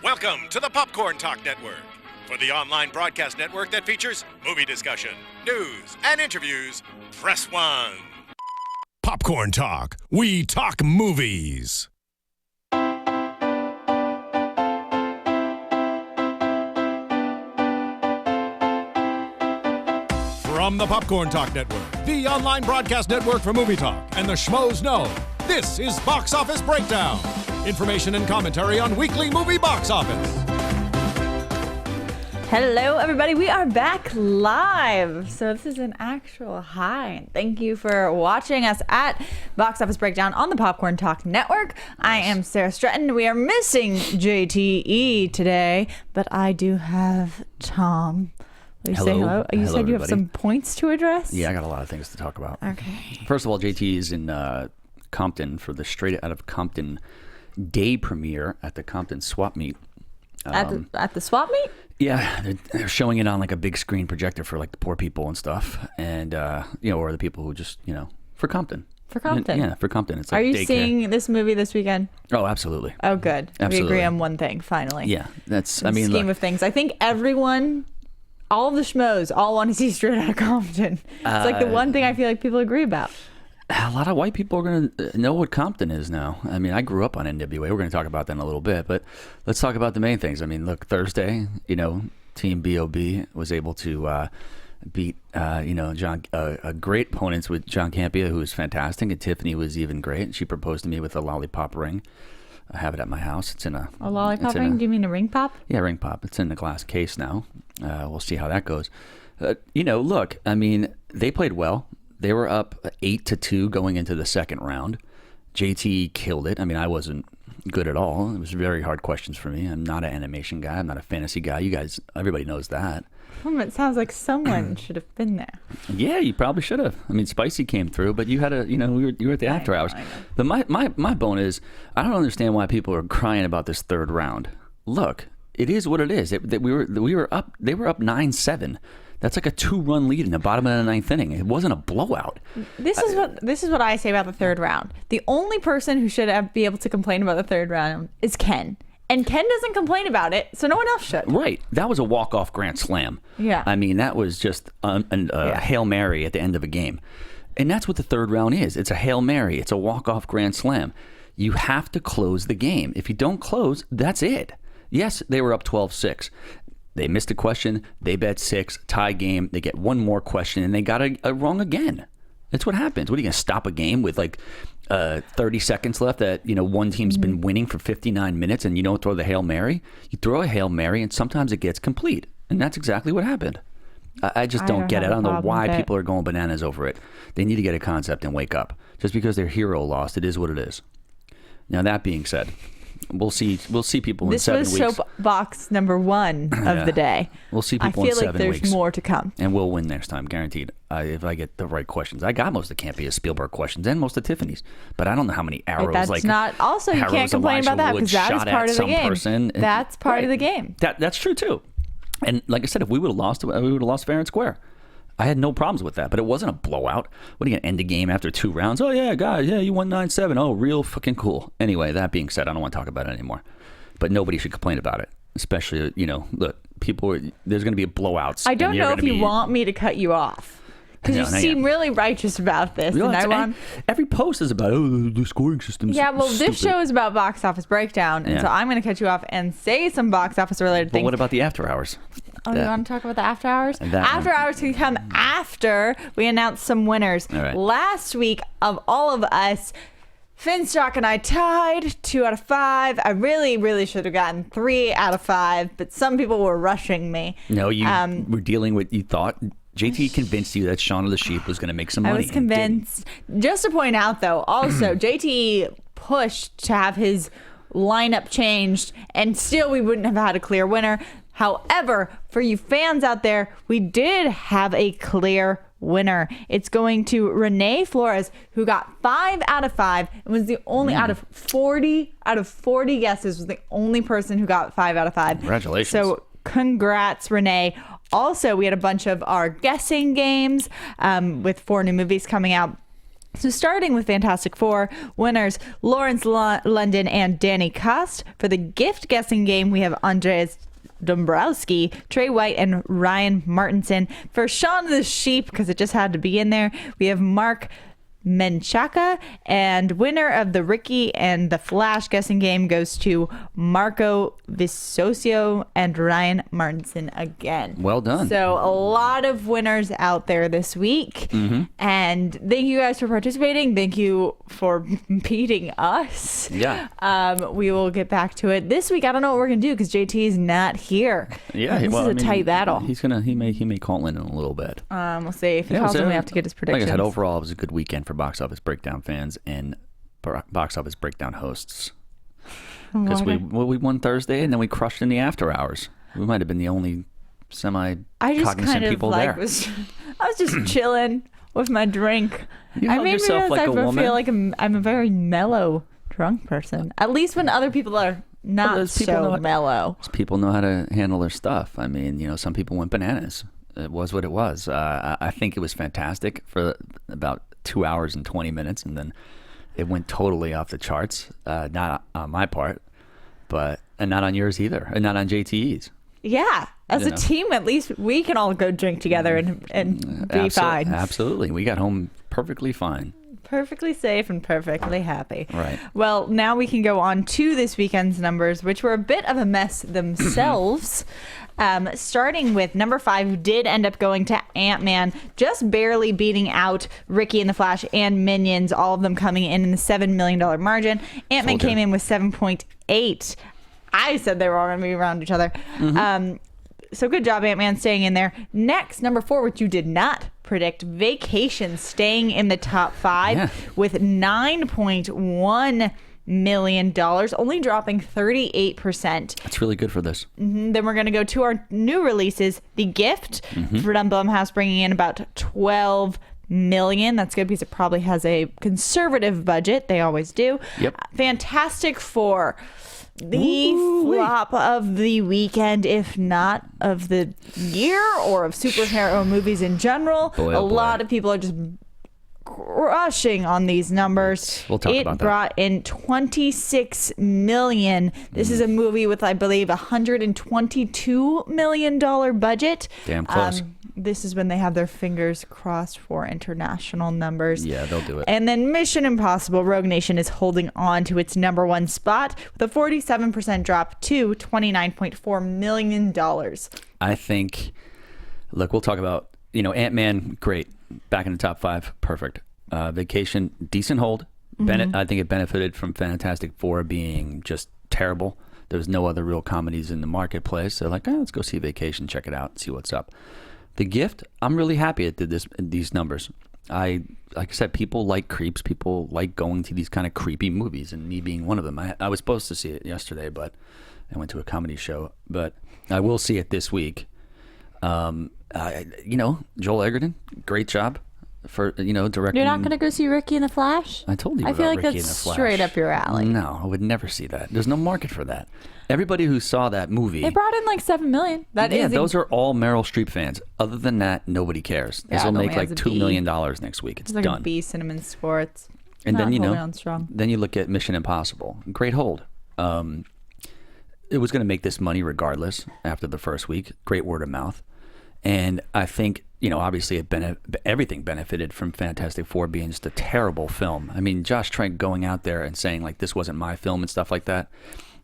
Welcome to the Popcorn Talk Network, for the online broadcast network that features movie discussion, news, and interviews. Press 1. Popcorn Talk. We talk movies. From the Popcorn Talk Network, the online broadcast network for movie talk, and the schmoes know, this is Box Office Breakdown. Information and commentary on weekly movie box office. Hello, everybody. We are back live. So this is an actual hi. Thank you for watching us at Box Office Breakdown on the Popcorn Talk Network. I am Sarah Stratton. We are missing JTE today, but I do have Tom. Will you say hello? You said you have some points to address? Yeah, I got a lot of things to talk about. Okay. First of all, JT is in Compton for the Straight Out of Compton day premiere at the Compton Swap Meet. At the Swap Meet? Yeah, they're showing it on like a big screen projector for like the poor people and stuff, and or the people who just for Compton. For Compton. Yeah, for Compton. It's like Are you daycare. seeing this movie this weekend? Oh, absolutely. Oh, good. Absolutely. We agree on one thing finally. Yeah, that's. In the scheme of things, I think everyone. All of the schmoes all want to see Straight Out of Compton. It's like the one thing I feel like people agree about. A lot of white people are going to know what Compton is now. I mean, I grew up on NWA. We're going to talk about that in a little bit, but let's talk about the main things. I mean, look, Thursday, Team B.O.B. was able to beat, John, great opponents with John Campea, who was fantastic, and Tiffany was even great. She proposed to me with a lollipop ring. I have it at my house. It's in a lollipop ring? Do you mean a ring pop? Yeah, ring pop. It's in a glass case now. We'll see how that goes. Look, I mean, they played well. They were up 8-2 going into the second round. JT killed it. I mean, I wasn't good at all. It was very hard questions for me. I'm not an animation guy. I'm not a fantasy guy. You guys, everybody knows that. It sounds like someone should have been there. Yeah, you probably should have. I mean, Spicy came through, but you had you were at the after hours. But my bone is, I don't understand why people are crying about this third round. Look, it is what it is. They were up 9-7. That's like a 2-run lead in the bottom of the ninth inning. It wasn't a blowout. This is what I say about the third round. The only person who should be able to complain about the third round is Ken. And Ken doesn't complain about it, so no one else should. Right. That was a walk-off grand slam. Yeah. I mean, that was just a Hail Mary at the end of a game. And that's what the third round is. It's a Hail Mary. It's a walk-off grand slam. You have to close the game. If you don't close, that's it. Yes, they were up 12-6. They missed a question. They bet 6, tie game. They get one more question, and they got a wrong again. That's what happens. What are you going to stop a game with like 30 seconds left that, one team's been winning for 59 minutes and you don't throw the Hail Mary? You throw a Hail Mary, and sometimes it gets complete. And that's exactly what happened. I just don't get it. I don't know why people are going bananas over it. They need to get a concept and wake up. Just because their hero lost, it is what it is. Now, that being said, we'll see people in 7 weeks. This was soapbox number 1 of the day. We'll see people in 7 weeks. I feel like there's more to come. And we'll win next time, guaranteed, if I get the right questions. I got most of Campea Spielberg questions and most of Tiffany's, but I don't know how many arrows. But that's not. Also, you can't complain about that because that is part of the game. That's part of the game. That's true too. And like I said, if we would have lost, we would have lost fair and square. I had no problems with that, but it wasn't a blowout. What are you going to end the game after 2 rounds? Oh, yeah, guys, you won 9-7. Oh, real fucking cool. Anyway, that being said, I don't want to talk about it anymore. But nobody should complain about it, especially, look, there's going to be blowouts. I don't know if you want me to cut you off. Because you seem really righteous about this. Every post is about, the scoring system is this show is about Box Office Breakdown, and so I'm going to cut you off and say some box office related things. But what about the after hours? Oh, you want to talk about the after hours? After hours can come after we announce some winners. Right. Last week, of all of us, Finstock and I tied 2 out of 5. I really, really should have gotten 3 out of 5, but some people were rushing me. No, you were dealing with, you thought... JT convinced you that Shaun of the Sheep was going to make some money. I was convinced. Just to point out, though, also, JT pushed to have his lineup changed, and still we wouldn't have had a clear winner. However, for you fans out there, we did have a clear winner. It's going to Renee Flores, who got 5 out of 5 and was the only out of 40 guesses, was the only person who got 5 out of 5. Congratulations. So congrats, Renee. Also, we had a bunch of our guessing games with 4 new movies coming out. So starting with Fantastic Four, winners Lawrence London and Danny Kost. For the gift guessing game, we have Andreas Dombrowski, Trey White, and Ryan Martinson. For Shaun the Sheep, because it just had to be in there, we have Mark Menchaca, and winner of the Ricky and the Flash guessing game goes to Marco Visosio and Ryan Martinson again. Well done. So a lot of winners out there this week. And thank you guys for participating. Thank you for beating us. Yeah. We will get back to it this week. I don't know what we're gonna do because JT is not here. Yeah, this is a tight battle. He may call in a little bit. We'll see. If he calls in, we have to get his predictions. Like I said, overall, it was a good weekend for Box Office Breakdown fans and Box Office Breakdown hosts. Because we won Thursday and then we crushed in the after hours. We might have been the only semi-cognizant people there. I was just chilling with my drink. You held yourself like a woman. I feel like I'm a very mellow drunk person. At least when other people are not so mellow. People know how to handle their stuff. I mean, some people went bananas. It was what it was. I think it was fantastic for about 2 hours and 20 minutes, and then it went totally off the charts. Not on my part, and not on yours either, and not on JTE's. Yeah, as a team, at least we can all go drink together and be fine. Absolutely, we got home perfectly fine. Perfectly safe and perfectly happy. Right. Well, now we can go on to this weekend's numbers, which were a bit of a mess themselves. Starting with number 5, did end up going to Ant-Man, just barely beating out Ricky and the Flash and Minions, all of them coming in the $7 million margin. Ant-Man came in with 7.8. I said they were all going to be around each other. So good job, Ant-Man, staying in there. Next, number 4, which you did not predict, Vacation, staying in the top 5 with $9.1 million, only dropping 38%. That's really good for this. Then we're going to go to our new releases. The Gift from Blumhouse, bringing in about $12 million. That's good because it probably has a conservative budget. They always do. Yep. Fantastic Four, the flop of the weekend, if not of the year or of superhero movies in general. A lot of people are just crushing on these numbers. We'll talk about that. It brought in $26 million. This is a movie with, I believe, $122 million budget. Damn close. This is when they have their fingers crossed for international numbers. Yeah, they'll do it. And then Mission Impossible Rogue Nation is holding on to its number 1 spot with a 47% drop to $29.4 million. I think, look, we'll talk about, Ant-Man, great. Back in the top 5, perfect. Vacation, decent hold. I think it benefited from Fantastic Four being just terrible. There was no other real comedies in the marketplace. So let's go see Vacation, check it out, see what's up. The Gift, I'm really happy it did these numbers. Like I said, people like creeps. People like going to these kind of creepy movies, and me being one of them. I was supposed to see it yesterday, but I went to a comedy show. But I will see it this week. Joel Egerton, great job for directing. You're not going to go see Ricky and the Flash? I told you. I feel like that's straight up your alley. No, I would never see that. There's no market for that. Everybody who saw that movie, they brought in like $7 million. Those are all Meryl Streep fans. Other than that, nobody cares. This will make like $2 million next week. It's like done. A B, Cinnamon Sports. And then then you look at Mission Impossible. Great hold. It was going to make this money regardless after the first week. Great word of mouth. And I think, obviously everything benefited from Fantastic Four being just a terrible film. I mean, Josh Trank going out there and saying like this wasn't my film and stuff like that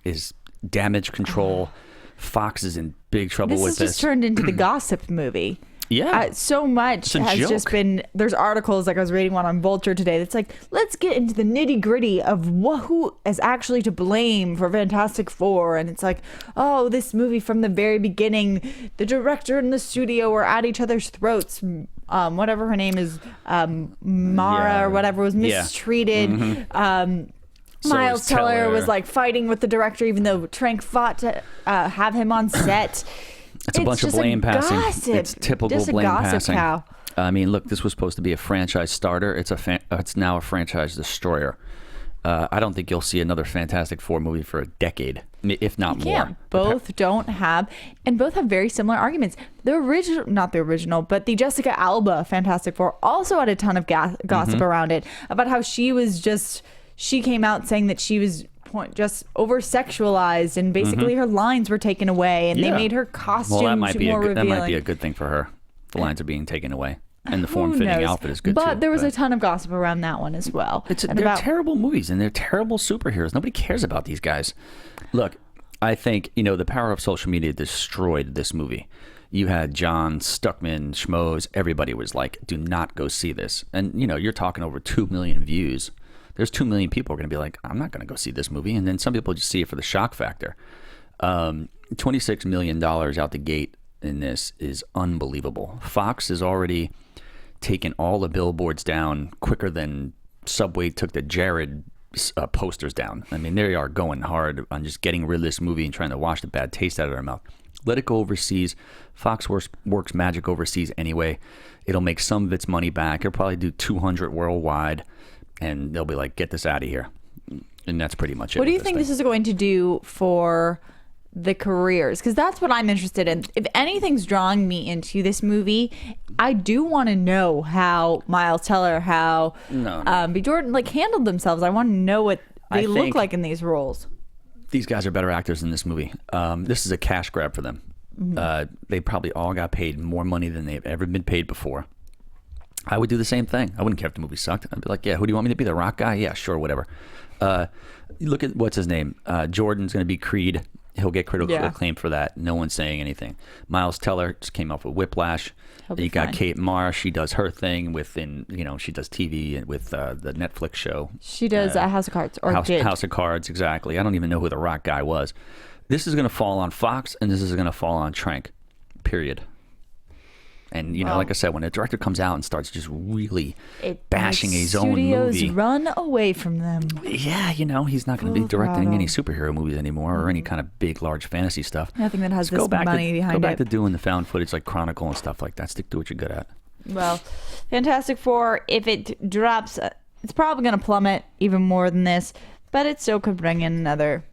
is damage control. Fox is in big trouble with this. This has just turned into the gossip movie. Yeah. So much has just been, there's articles, like I was reading one on Vulture today, that's like, let's get into the nitty gritty of who is actually to blame for Fantastic Four. And it's like, oh, this movie from the very beginning, the director and the studio were at each other's throats. Whatever her name is, Mara or whatever, was mistreated. Miles Teller was like fighting with the director, even though Trank fought to have him on set. It's a bunch of blame passing. Gossip. It's typical just blame a gossip passing. Cow. I mean, look, this was supposed to be a franchise starter. It's now a franchise destroyer. I don't think you'll see another Fantastic Four movie for a decade, if not more. Both both have very similar arguments. Not the original, but the Jessica Alba Fantastic Four also had a ton of gossip around it about how she came out saying that she was just over sexualized and basically her lines were taken away and they made her costume more revealing. That might be a good thing for her. The lines are being taken away. And the form-fitting outfit is good too. But there was a ton of gossip around that one as well. They're terrible movies, and they're terrible superheroes. Nobody cares about these guys. Look, I think, the power of social media destroyed this movie. You had John, Stuckman, Schmoes, everybody was like, do not go see this. And, you're talking over 2 million views. There's 2 million people are going to be like, I'm not going to go see this movie. And then some people just see it for the shock factor. $26 million out the gate in this is unbelievable. Fox is already taken all the billboards down quicker than Subway took the Jared posters down. I mean, they are going hard on just getting rid of this movie and trying to wash the bad taste out of their mouth. Let it go overseas. Fox works magic overseas anyway. It'll make some of its money back. It'll probably do 200 worldwide, and they'll be like, get this out of here. And that's pretty much it. What do you think this is going to do for the careers? Because that's what I'm interested in. If anything's drawing me into this movie, I do want to know how Miles Teller, B. Jordan handled themselves. I want to know what they look like in these roles. These guys are better actors in this movie. This is a cash grab for them. They probably all got paid more money than they've ever been paid before. I would do the same thing. I wouldn't care if the movie sucked. I'd be like, yeah, who do you want me to be? The Rock guy? Yeah, sure, whatever. Look at what's his name. Jordan's going to be Creed. He'll get critical acclaim for that. No one's saying anything. Miles Teller just came off with Whiplash. You got Kate Mara. She does her thing she does TV and with the Netflix show. She does House of Cards. House of Cards, exactly. I don't even know who the Rock guy was. This is going to fall on Fox, and this is going to fall on Trank, period. And, like I said, when a director comes out and starts just really bashing his own movie. Studios run away from them. Yeah, he's not going to be directing any superhero movies anymore or any kind of big, large fantasy stuff. Nothing that has this money behind it. Go back to doing the found footage like Chronicle and stuff like that. Stick to what you're good at. Well, Fantastic Four, if it drops, it's probably going to plummet even more than this, but it still could bring in another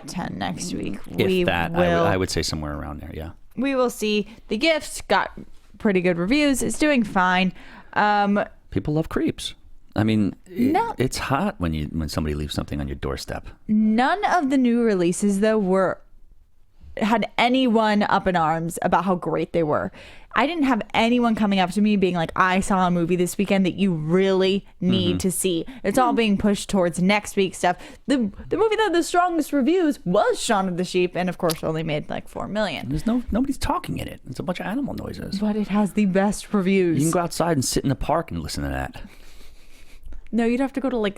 10 next week. I would say somewhere around there, yeah. We will see. The Gift got pretty good reviews. It's doing fine. People love creeps. I mean, it's hot when somebody leaves something on your doorstep. None of the new releases though had anyone up in arms about how great they were. I didn't have anyone coming up to me being like, I saw a movie this weekend that you really need to see. It's all being pushed towards next week's stuff. The movie that had the strongest reviews was Shaun of the Sheep, and of course only made like 4 million. There's nobody's talking in it. It's a bunch of animal noises. But it has the best reviews. You can go outside and sit in the park and listen to that. No, you'd have to go to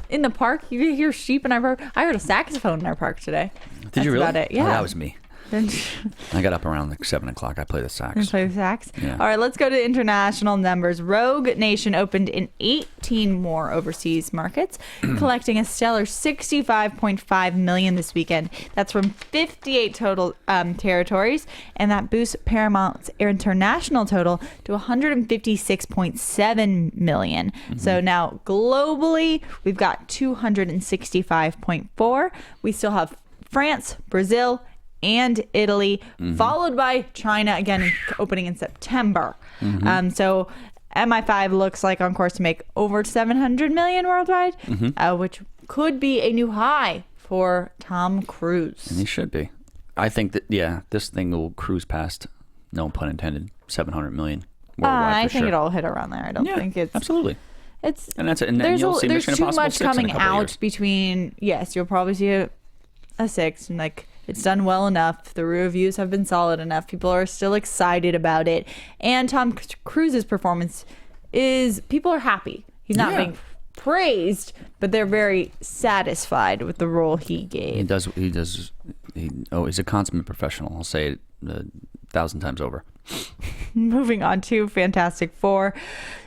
in the park. You hear sheep in our park. I heard a saxophone in our park today. Did you really? About it. Yeah. Oh, that was me. I got up around 7 o'clock. I play the sax. You play the sax? Yeah. All right, let's go to international numbers. Rogue Nation opened in 18 more overseas markets, collecting a stellar $65.5 million this weekend. That's from 58 total territories, and that boosts Paramount's international total to $156.7 million. So now globally, we've got 265.4. We still have France, Brazil, and Italy, followed by China, again, opening in September. So MI5 looks like on course to make over 700 million worldwide, which could be a new high for Tom Cruise. And he should be. I think that, this thing will cruise past, no pun intended, 700 million worldwide. I think it'll hit around there. I don't think it's... Absolutely. It's, and that's it. And there's you'll see there's Mission too Impossible much 6 coming in a couple out years. between... Yes, you'll probably see a 6, and it's done well enough. The reviews have been solid enough. People are still excited about it. And Tom Cruise's performance people are happy. He's not being praised, but they're very satisfied with the role he gave. He's a consummate professional. I'll say it 1,000 times over. Moving on to Fantastic Four,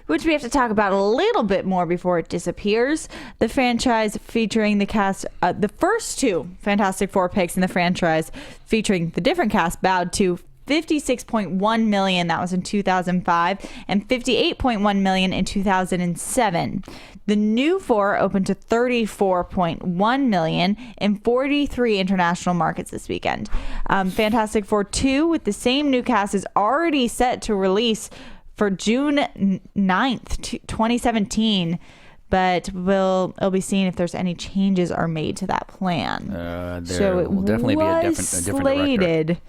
which we have to talk about a little bit more before it disappears. The franchise featuring the cast, the first 2 Fantastic Four picks in the franchise featuring the different cast bowed to 56.1 million, that was in 2005, and 58.1 million in 2007. The new four opened to 34.1 million in 43 international markets this weekend. Fantastic Four 2 with the same new cast is already set to release for June 9th, 2017. But it'll be seen if there's any changes are made to that plan. So it will definitely be a different slated, director.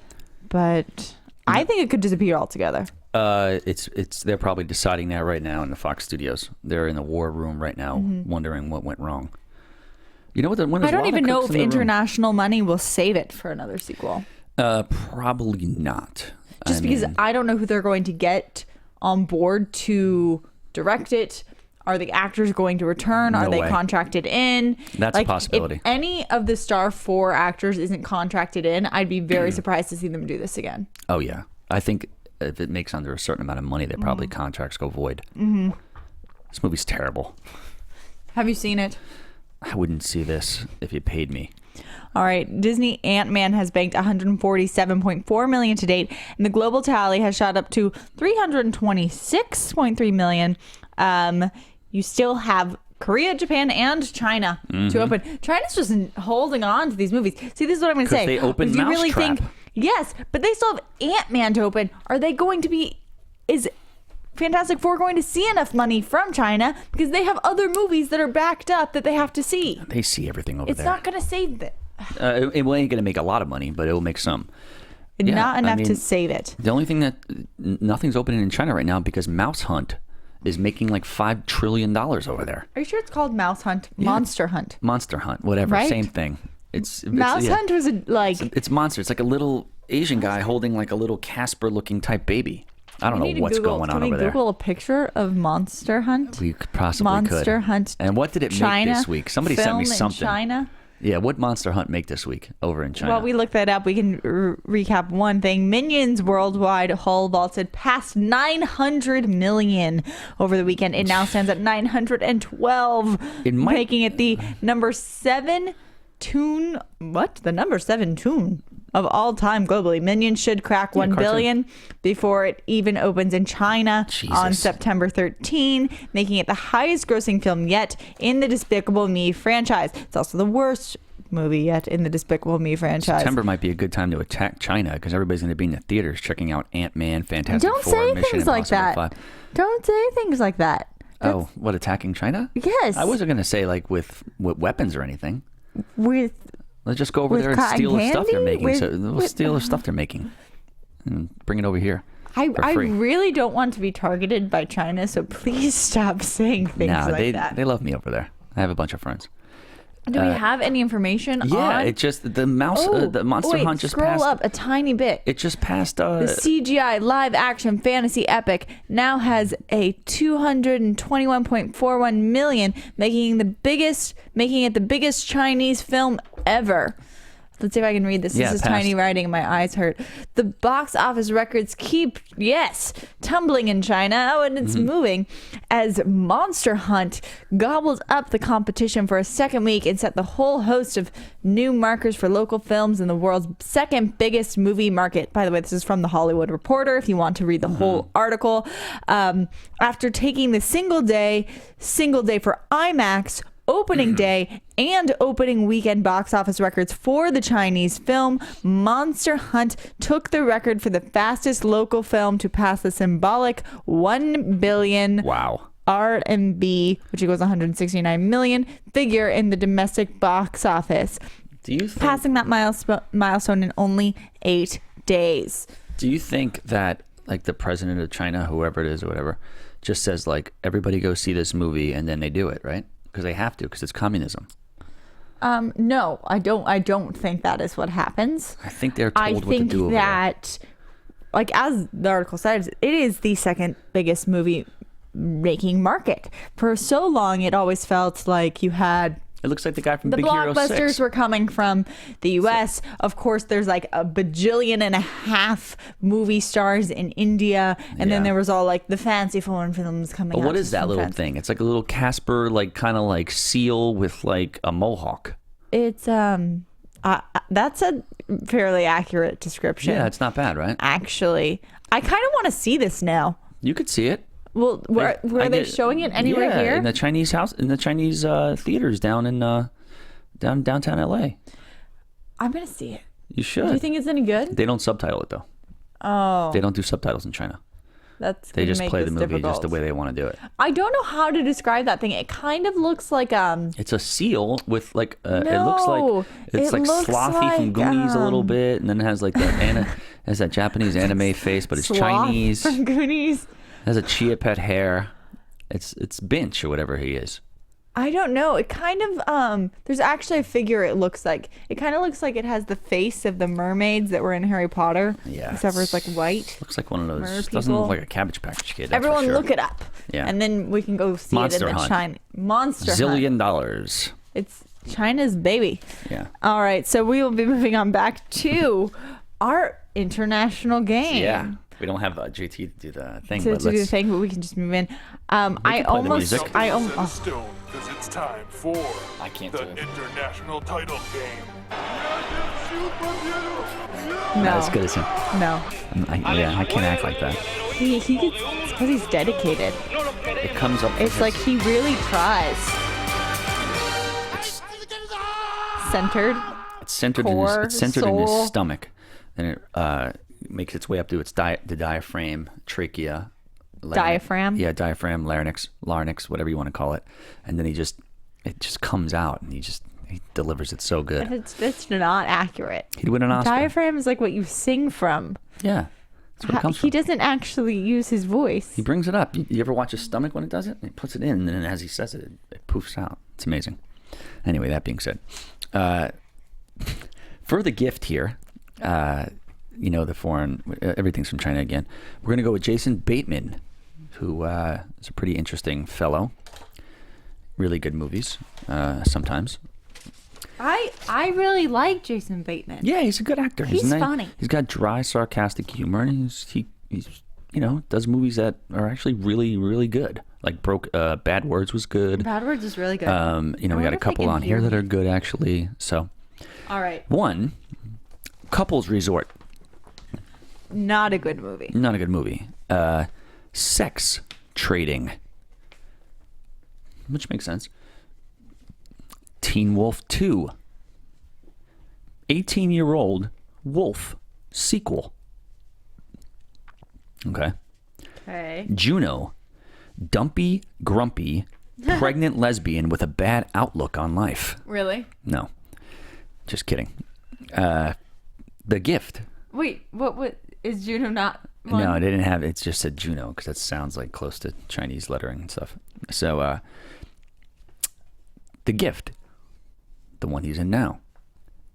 But I think it could disappear altogether. They're probably deciding that right now in the Fox studios. They're in the war room right now, wondering what went wrong. You know what? I don't even know if international money will save it for another sequel. Probably not. Because I don't know who they're going to get on board to direct it. Are the actors going to return? Are they contracted in? That's a possibility. If any of the Star 4 actors isn't contracted in, I'd be very surprised to see them do this again. Oh, yeah. I think if it makes under a certain amount of money, they probably contracts go void. Mm-hmm. This movie's terrible. Have you seen it? I wouldn't see this if you paid me. All right. Disney Ant-Man has banked $147.4 million to date, and the global tally has shot up to $326.3 million. You still have Korea, Japan, and China to open. China's just holding on to these movies. See, this is what I'm going to say. They open Do you really Mousetrap. think? Yes, but they still have Ant-Man to open. Are they going to be? Is Fantastic Four going to see enough money from China because they have other movies that are backed up that they have to see? They see everything over there. It's not going to save it. It ain't going to make a lot of money, but it will make some. Not enough to save it. The only thing that nothing's opening in China right now because Mouse Hunt is making like $5 trillion over there. Are you sure it's called Mouse Hunt? Monster Hunt. Monster Hunt, whatever, right? Same thing. Mouse Hunt was it's monster. It's like a little Asian guy holding like a little Casper-looking type baby. I don't know what's going on over there. Can we Google a picture of Monster Hunt? We possibly Monster Hunt. And what did it China, make this week? Somebody sent me something. In China. Yeah, what Monster Hunt make this week over in China? Well, we looked that up. We can recap one thing. Minions worldwide haul vaulted past 900 million over the weekend. It now stands at 912, making it the number 7 tune. What? The number 7 tune of all time globally. Minions should crack 1 billion before it even opens in China on September 13, making it the highest grossing film yet in the Despicable Me franchise. It's also the worst movie yet in the Despicable Me franchise. September might be a good time to attack China because everybody's going to be in the theaters checking out Ant-Man, Fantastic Four, Mission Impossible 5. Don't say things like that. Don't say things like that. What, attacking China? Yes. I wasn't going to say like with weapons or anything. Let's just go over there and steal the stuff they're making. We'll steal the stuff they're making and bring it over here. I really don't want to be targeted by China, so please stop saying things like that. They love me over there. I have a bunch of friends. Do we have any information on? Yeah, it just the Monster Hunt just passed. Scroll up a tiny bit. It just passed. The CGI live action fantasy epic now has a 221.41 million, making it the biggest Chinese film ever. Let's see if I can read this. This is tiny writing and my eyes hurt. The box office records keep, tumbling in China. Oh, and it's moving as Monster Hunt gobbled up the competition for a second week and set the whole host of new markers for local films in the world's second biggest movie market. By the way, this is from The Hollywood Reporter if you want to read the whole article. After taking the single day for IMAX, opening day and opening weekend box office records for the Chinese film, Monster Hunt took the record for the fastest local film to pass the symbolic 1 billion RMB, which equals 169 million, figure in the domestic box office. Do you think, passing that milestone in only 8 days? Do you think that like the president of China, whoever it is or whatever, just says like everybody go see this movie and then they do it, right? Because they have to, because it's communism. No, I don't think that is what happens. I think they're told what to do over that, like as the article says, it is the second biggest movie making market. For so long, it always felt like you had. It looks like the guy from the Big Hero 6. blockbusters were coming from the U.S. Of course, there's like a bajillion and a half movie stars in India, and then there was all like the fancy foreign films coming out. But what is that little thing? It's like a little Casper, like kind of like seal with like a mohawk. It's I That's a fairly accurate description. Yeah, it's not bad, right? Actually, I kind of want to see this now. You could see it. Well, were they showing it anywhere here? In the Chinese theaters down in downtown LA. I'm gonna see it. You should. Do you think it's any good? They don't subtitle it though. Oh, They don't do subtitles in China. They just make play the this movie difficult. just the way they want to do it. I don't know how to describe that thing. It kind of looks like It's a seal with like it No, looks like it looks Slothy from like, Goonies a little bit, and then it has like has that Japanese anime face, but it's Sloth Chinese. from Goonies. It has a chia pet hair. It's Binch or whatever he is. I don't know. It kind of there's actually a figure it looks like. It kind of looks like it has the face of the mermaids that were in Harry Potter. Yeah. Except for it's like white. Looks like one of those. Mer Doesn't look people. like a Cabbage Patch Kid. That's Everyone for sure. look it up. Yeah. And then we can go see Monster it in the Hunt. China Monster Hunt. $1 zillion. It's China's baby. Yeah. All right, so we will be moving on back to our international game. Yeah. We don't have JT to do the thing, To but do the let's. thing, but we can just move in. I play the almost, music. I Set in almost. stone, 'cause it's time for I can't the do it. international title game. No, Not as good as him. no. I can't act like that. He gets. It's because he's dedicated. It comes up. It's like he really tries. Centered. It's centered core, in his soul. stomach, and it makes its way up to its the diaphragm, trachea, Diaphragm? Yeah, diaphragm, larynx, whatever you want to call it, and then it just comes out, and he delivers it so good. It's not accurate. He'd win an Oscar. Diaphragm is like what you sing from. Yeah, that's where it comes He from. doesn't actually use his voice. He brings it up. You ever watch his stomach when it does it? He puts it in, and then as he says it, it poofs out. It's amazing. Anyway, that being said, for the gift here, the foreign, everything's from China again. We're going to go with Jason Bateman, who is a pretty interesting fellow. Really good movies, sometimes. I really like Jason Bateman. Yeah, he's a good actor. He's funny. He's got dry, sarcastic humor, and he's does movies that are actually really, really good. Like Bad Words was good. Bad Words is really good. We wonder got a if I couple can on here hear that are good actually. So All right. one, Couples Resort. Not a good movie. Not a good movie. Sex Trading, which makes sense. Teen Wolf 2. 18-year-old Wolf sequel. Okay. Okay. Juno. Dumpy, grumpy, pregnant lesbian with a bad outlook on life. Really? No. Just kidding. The Gift. Wait, what is Juno not one? No, it didn't have. It just said Juno because that sounds like close to Chinese lettering and stuff. So, The Gift, the one he's in now.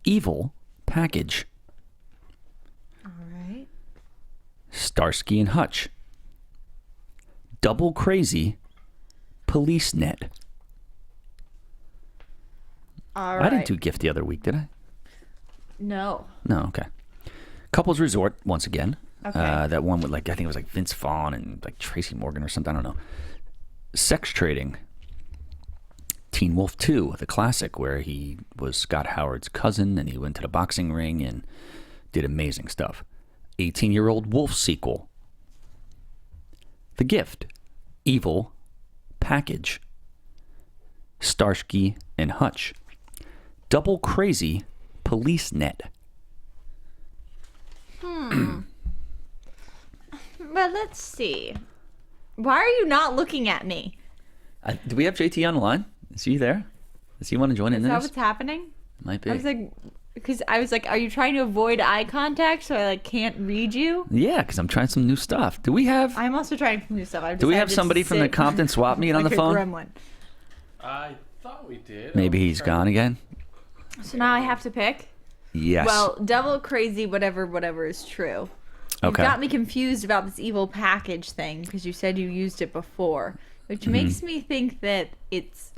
Evil Package. All right. Starsky and Hutch. Double Crazy. Police Net. All right. I didn't do Gift the other week, did I? No. No. Okay. Couples Resort once again. Okay. That one with I think it was like Vince Vaughn and like Tracy Morgan or something. I don't know. Sex Trading. Teen Wolf 2, the classic, where he was Scott Howard's cousin and he went to the boxing ring and did amazing stuff. 18-year-old Wolf sequel. The Gift. Evil Package. Starsky and Hutch. Double Crazy. Police Net. But let's see. Why are you not looking at me? Do we have JT on the line? Is he there? Does he want to join in Is that this? what's happening? Might be. I was like, are you trying to avoid eye contact so I can't read you? Yeah, because I'm trying some new stuff. Do we have? I'm also trying some new stuff. Do we have somebody from the Compton swap meet on like the a phone? gremlin. I thought we did. Maybe he's gone again. So now I have to pick. Yes. Well, double crazy, whatever is true. You've Okay. got me confused about this evil package thing because you said you used it before, which makes me think that it's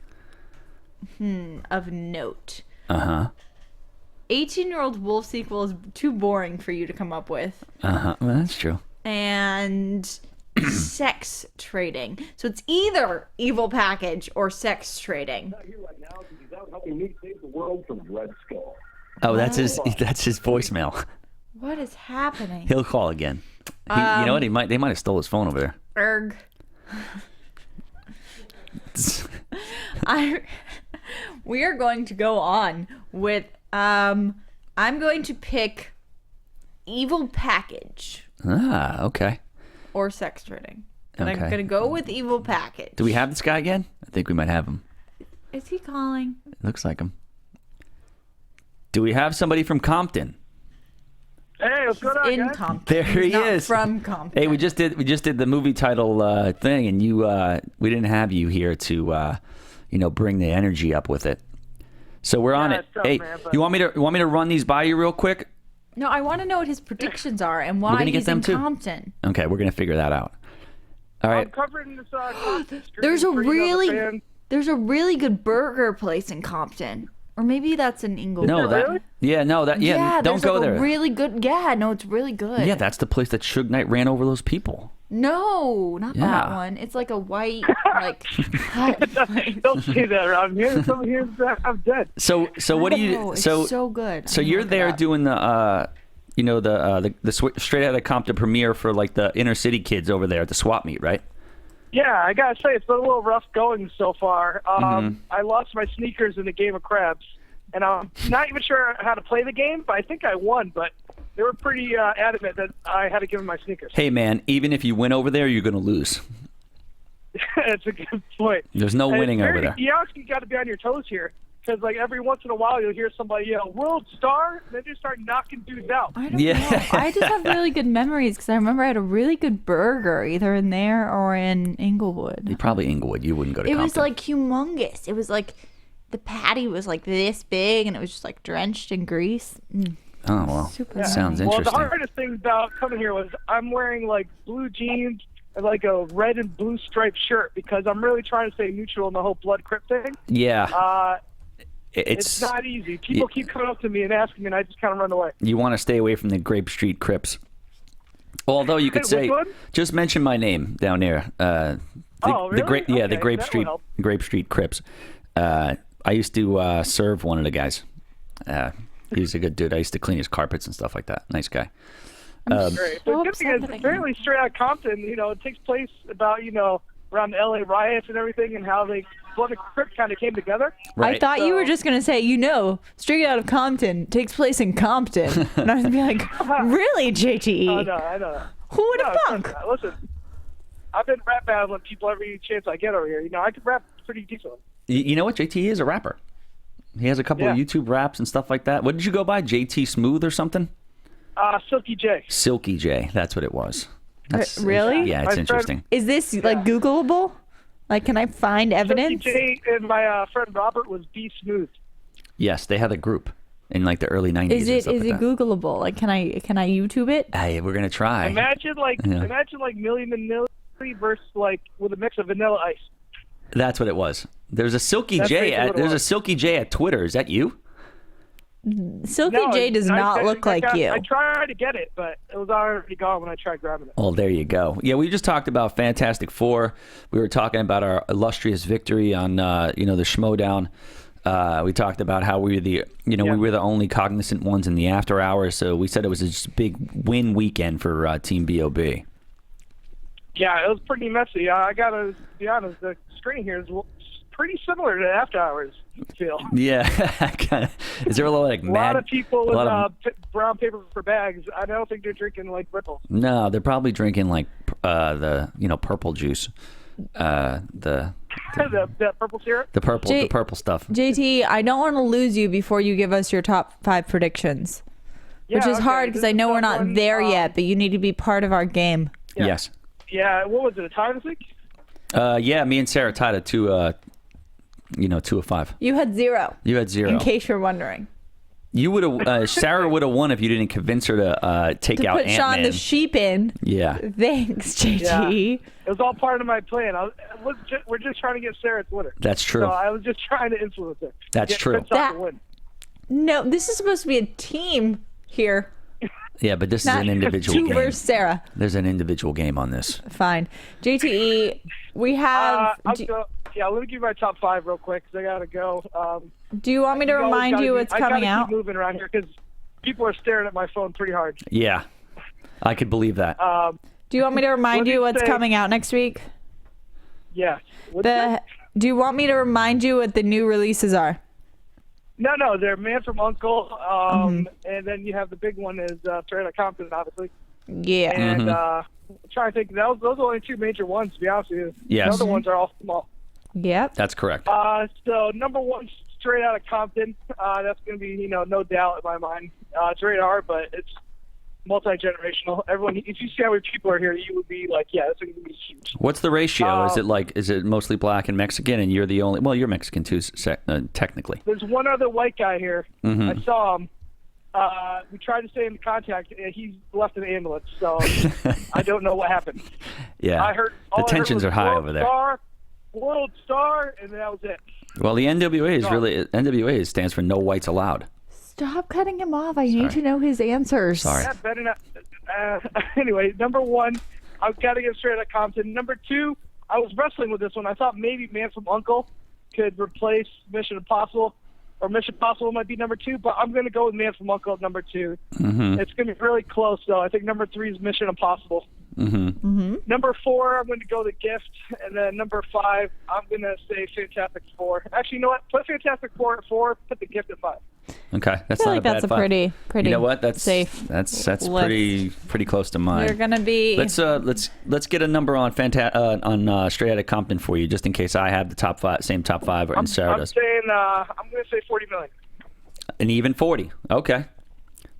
of note. 18-year-old Wolf sequel is too boring for you to come up with. Well, that's true. And sex trading. So it's either evil package or sex trading. Not here right now because he's out helping me save the world from Red Skull. Oh, that's his voicemail. What is happening? He'll call again. You know what? They might have stole his phone over there. Erg. We are going to go on with I'm going to pick Evil Package Okay. or Sex Trading. But I'm Okay. going to go with Evil Package. Do we have this guy again? I think we might have him. Is he calling? Looks like him. Do we have somebody from Compton? Hey, what's going on, In guys? Compton. There He's he not is. From Compton. Hey, we just did the movie title thing, and we didn't have you here to bring the energy up with it. So we're on Yeah, it. it's tough, Hey, man, but- you want me to run these by you real quick? No, I want to know what his predictions are and We're why gonna get he's them in too. Compton. Okay, we're gonna figure that out. All I'm right. covering this Compton There's a screen for, there's a really good burger place in Compton, or maybe that's in Inglewood. No, that. really? Yeah, no, that. Yeah, don't there's go like there. A really good. Yeah, no, it's really good. Yeah, that's the place that Suge Knight ran over those people. No, not Yeah. that one. It's like a white like. hut place. Don't say that around here. Someone hears that, I'm dead. So what do No, you? it's So so good. So I'm gonna you're look it there up. doing the straight out of Compton premiere for like the inner city kids over there at the swap meet, right? Yeah, I gotta say it's been a little rough going so far. Mm-hmm. I lost my sneakers in a game of crabs, and I'm not even sure how to play the game. But I think I won. But they were pretty adamant that I had to give them my sneakers. Hey man, even if you win over there, you're gonna lose. That's a good point. There's no And winning it's over there. You actually got to be on your toes here, because like every once in a while you'll hear somebody yell "World Star," and then you start knocking dudes out. I don't Yeah. know. I just have really good memories because I remember I had a really good burger either in there or in Inglewood. Probably Inglewood. You wouldn't go to It Compton. was like humongous. It was like the patty was like this big and it was just like drenched in grease. Oh well, Super sounds nice. Well, interesting. the hardest thing about coming here was I'm wearing like blue jeans and like a red and blue striped shirt because I'm really trying to stay neutral in the whole blood crip thing. Yeah, It's not easy. People keep coming up to me and asking me, and I just kind of run away. you want to stay away from the Grape Street Crips. Although you could Which say, one? just mention my name down there. Oh, really? The Okay, Grape that Street will help. Grape Street Crips. I used to serve one of the guys. He's a good dude. I used to clean his carpets and stuff like that. Nice guy. Great. So But the good upset thing is, that I apparently straight out of Compton, it takes place about, around the LA riots and everything and how they blood and crip kind of came together. Right. I thought you were just going to say, Straight Out of Compton takes place in Compton. And I was going to be like, really, JTE? Oh, no, I know. Who would have No, thunk? listen, I've been rap battling people every chance I get over here. I can rap pretty decently. You know what? JT is a rapper. He has a couple of Yeah. YouTube raps and stuff like that. What did you go by? JT Smooth or something? Silky J. Silky J. That's what it was. Really? Yeah, My it's friend- interesting. Is this like Googleable? Like, can I find Silky evidence? J and my friend Robert was B Smooth. Yes, they had a group in like the early 90s. Is and it stuff like that. Googleable? Like, can I YouTube it? Hey, we're gonna try. Imagine like Milli Vanilli versus like with a mix of Vanilla Ice. That's what it was. There's a Silky That's J. basically what it There's a was. Silky J at Twitter. Is that you? Silky No, J does not look like you. I tried to get it, but it was already gone when I tried grabbing it. Oh, there you go. Yeah, we just talked about Fantastic Four. We were talking about our illustrious victory on, the Schmodown. We talked about how we were the only cognizant ones in the after hours. So we said it was a just big win weekend for Team BOB. Yeah, it was pretty messy. I gotta be honest. The screen here is pretty similar to After Hours. I feel. Yeah, is there a lot of like A lot of people with a lot of- brown paper for bags. I don't think they're drinking like Ripples. No, they're probably drinking like the purple juice, the that purple syrup. the purple stuff. JT, I don't want to lose you before you give us your top 5 predictions, which Yeah, is okay, hard this because I is know we're tough not one. there yet, but you need to be part of our game. Yeah. Yes. Yeah, what was it? A time this week? Yeah, me and Sarah tied at 2 of 5. You had 0. You had 0. In case you're wondering. You would have. Sarah would have won if you didn't convince her to take To out put Ant-Man. Sean the sheep in. Yeah. Thanks, JT. It was all part of my plan. We're just trying to get Sarah to win it. That's true. So I was just trying to influence her. That's Get true. Prince off the win. No, this is supposed to be a team here. Yeah, but this is Not an individual two game. versus Sarah. There's an individual game on this. Fine. JTE, we have. Let me give you my top 5 real quick because I gotta go. Do you want me to remind you what's coming out? I gotta keep moving around here because people are staring at my phone pretty hard. Yeah, I could believe that. Do you want me to remind you what's coming out next week? Yes. Do you want me to remind you what the new releases are? No, they're Man from U.N.C.L.E., and then you have the big one is Straight Out of Compton, obviously. Yeah. And I'm trying to think, those are the only 2 major ones, to be honest with you. Yes. The other ones are all small. Yep. That's correct. So number 1, Straight Out of Compton. That's going to be, no doubt in my mind. It's rated R, but it's multi-generational. Everyone, if you see how many people are here, you would be like, yeah, it's going to be huge. What's the ratio? Is it mostly black and Mexican, and you're the only? Well, you're Mexican too, technically. There's one other white guy here. I saw him. We tried to stay in contact. He's left in the ambulance, so I don't know what happened. Yeah, I heard the tensions are high over there. World Star, and that was it. Well, the NWA is NWA stands for No Whites Allowed. Stop cutting him off. I need to know his answers. Sorry. Yeah, better not. Anyway, number 1, I've got to get Straight Out of Compton. Number 2, I was wrestling with this one. I thought maybe Man from U.N.C.L.E. could replace Mission Impossible, or Mission Impossible might be number 2, but I'm going to go with Man from U.N.C.L.E. at number 2. It's going to be really close, though. I think number 3 is Mission Impossible. Number 4, I'm going to go The Gift, and then number 5, I'm going to say Fantastic Four. Actually, you know what? Put Fantastic Four at 4. Put The Gift at 5. Okay, that's I feel not like a bad that's a five. pretty You know what? That's safe. That's list. pretty close to mine. You're gonna be. Let's get a number on Straight Outta Compton for you, just in case I have the top 5, same top 5, and Sarah does. I'm going to say 40 million. An even 40. Okay,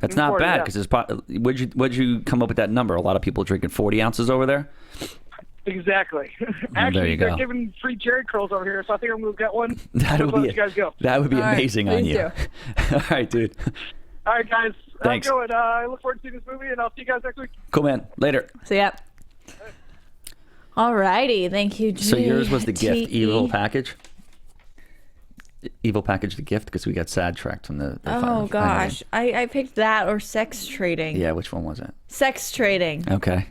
that's Even not 40, bad yeah. because where'd you come up with that number? A lot of people drinking 40 ounces over there. Exactly. there Actually, you they're go. giving free Jerry curls over here, so I think I'm going to get one. That I'm would gonna be let you guys go. That would be All right, amazing on please you. All right, dude. All right, guys. Thanks. I'm going. I look forward to seeing this movie, and I'll see you guys next week. Cool, man. Later. So yep. Alrighty, thank you. So yours was the gift, JTE. evil package. Evil package, the gift, because we got sidetracked from the Oh final gosh, I picked that or sex trading. Yeah, which one was it? Sex trading. Okay.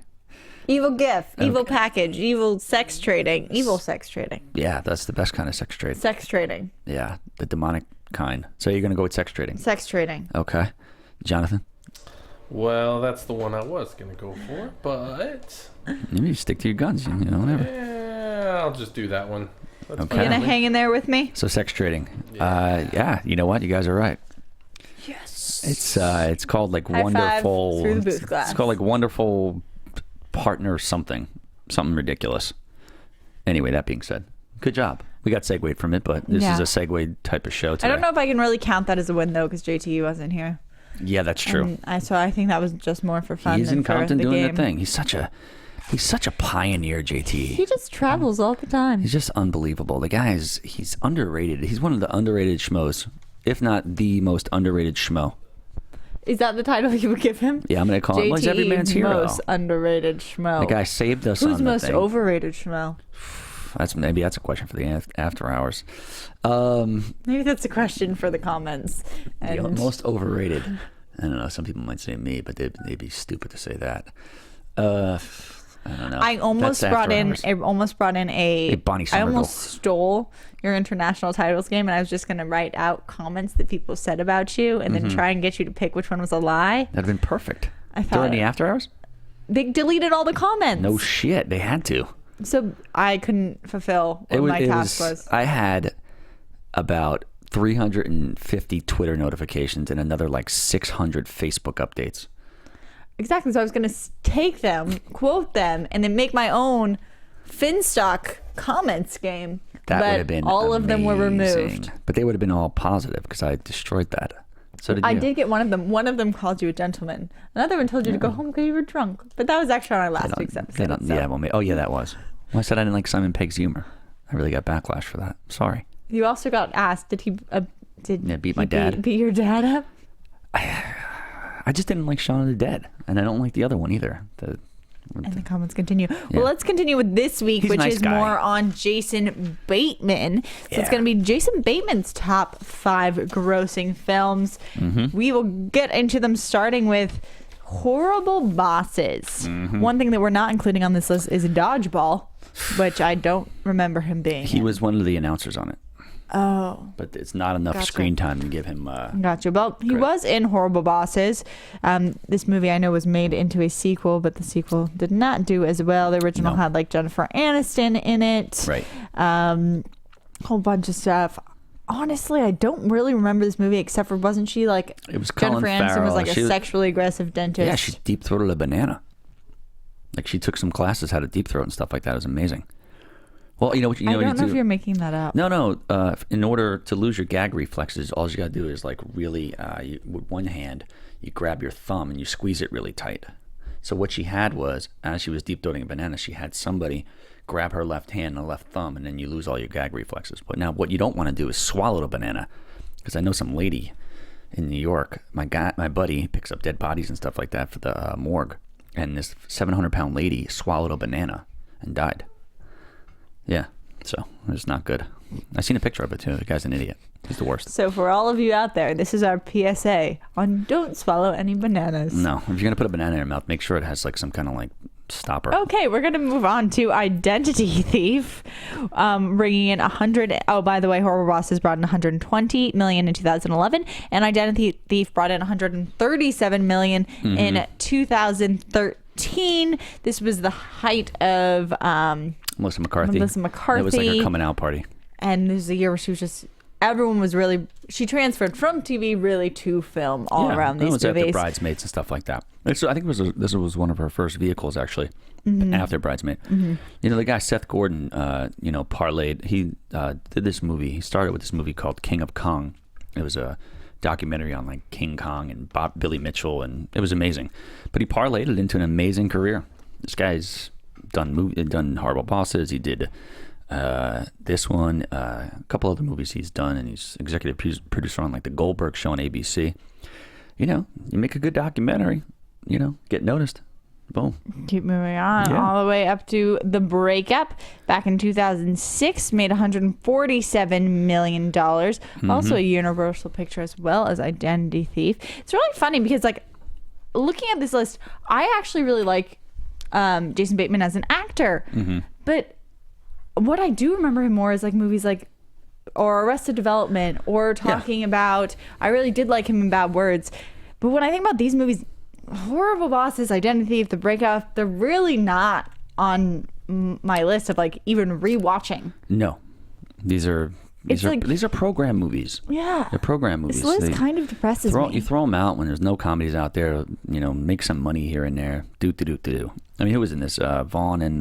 Evil gift. Evil package. Evil sex trading. Evil sex trading. Yeah, that's the best kind of sex trade. Sex trading. Yeah, the demonic kind. So you're gonna go with sex trading. Sex trading. Okay, Jonathan. Well, that's the one I was going to go for, but You stick to your guns, whatever. yeah, I'll just do that one. That's Okay. You fine gonna with me. hang in there with me? So sex trading. Yeah, you know what? You guys are right. Yes. It's called like High five wonderful. through the booth glass. It's called like wonderful partner something ridiculous. Anyway, that being said, good job. We got segued from it, but this Yeah. is a segue type of show today. I don't know if I can really count that as a win though, because JT wasn't here. Yeah, that's true. So I think that was just more for fun. He's than in for Compton the doing game. the thing. He's such a pioneer, JT. He just travels all the time. He's just unbelievable. The guy he's underrated. He's one of the underrated schmoes, if not the most underrated schmo. Is that the title you would give him? Yeah, I'm gonna call him. Well, he's every man's hero. Most underrated schmo. The guy saved us. Who's on the most thing. overrated schmo? Maybe that's a question for the after hours. Maybe that's a question for the comments. And Most overrated. I don't know. Some people might say me, but they'd be stupid to say that. I don't know. I almost That's brought after in. hours. I almost brought in A Bonnie I Somerville. almost stole your international titles game, and I was just gonna write out comments that people said about you, and then try and get you to pick which one was a lie. That'd have been perfect. I thought During the after hours? they deleted all the comments. No shit. They had to. So I couldn't fulfill what my task was. I had about 350 Twitter notifications and another like 600 Facebook updates. Exactly. So I was going to take them, quote them, and then make my own Finstock comments game. That but would have been all of them were amazing. removed. But they would have been all positive because I destroyed that. So did you. I did get one of them. One of them called you a gentleman. Another one told you to go home because you were drunk. But that was actually on our last week's episode. So. Yeah, well, oh yeah, that was. Well, I said I didn't like Simon Pegg's humor. I really got backlash for that. Sorry. You also got asked, did he beat my dad. Beat your dad up? I just didn't like Shaun of the Dead, and I don't like the other one either. And the comments continue. Well, let's continue with this week, He's a which nice is guy. more on Jason Bateman. So it's going to be Jason Bateman's top 5 grossing films. Mm-hmm. We will get into them starting with Horrible Bosses. One thing that we're not including on this list is Dodgeball, which I don't remember him being He in. was one of the announcers on it. Oh. But it's not enough Gotcha. screen time to give him. Gotcha. Well, he was in Horrible Bosses. This movie I know was made into a sequel, but the sequel did not do as well. The original had like Jennifer Aniston in it. Right. Whole bunch of stuff. Honestly, I don't really remember this movie except for wasn't she like It was Jennifer Colin Aniston Farrell. was like She a was- sexually aggressive dentist. Yeah, she deep throated a banana. Like she took some classes how to deep throat and stuff like that. It was amazing. Well, you know what you I know. don't what know you if do? you're making that up. No. In order to lose your gag reflexes, all you gotta do is like really, with one hand, you grab your thumb and you squeeze it really tight. So what she had was, as she was deep throating a banana, she had somebody grab her left hand and left thumb, and then you lose all your gag reflexes. But now, what you don't want to do is swallow the banana, because I know some lady in New York, my buddy picks up dead bodies and stuff like that for the morgue, and this 700-pound lady swallowed a banana and died. Yeah. So it's not good. I seen a picture of it too. The guy's an idiot. He's the worst. So for all of you out there, this is our PSA on don't swallow any bananas. No, if you're gonna put a banana in your mouth, make sure it has like some kind of like stopper. Okay, we're gonna move on to Identity Thief, bringing in 100. Oh, by the way, Horrible Bosses brought in 120 million in 2011, and Identity Thief brought in 137 million in 2013. This was the height of Melissa McCarthy. Melissa McCarthy. It was like her coming out party. And this is a year where she was just, everyone was really, she transferred from TV really to film all around it these was after movies. Bridesmaids and stuff like that. I think this was one of her first vehicles actually. Mm-hmm. After Bridesmaid. You know, the guy Seth Gordon, parlayed. He did this movie. He started with this movie called King of Kong. It was a documentary on like King Kong and Billy Mitchell, and it was amazing. But he parlayed it into an amazing career. This guy's done Horrible Bosses. He did this one, a couple other movies he's done, and he's executive producer on like the Goldberg Show on ABC. You know, you make a good documentary, you know, get noticed. Boom. Keep moving on all the way up to The Breakup. Back in 2006, made $147 million. Also a Universal picture as well as Identity Thief. It's really funny because like looking at this list, I actually really like Jason Bateman as an actor. But what I do remember him more is like movies like or Arrested Development or talking about, I really did like him in Bad Words. But when I think about these movies, Horrible Bosses, Identity Thief, The Breakup, they're really not on my list of like even rewatching. No, these are program movies. Yeah, they're program movies. This list kind of depresses me. You throw them out when there's no comedies out there. You know, make some money here and there. Do. I mean, who was in this? Vaughn and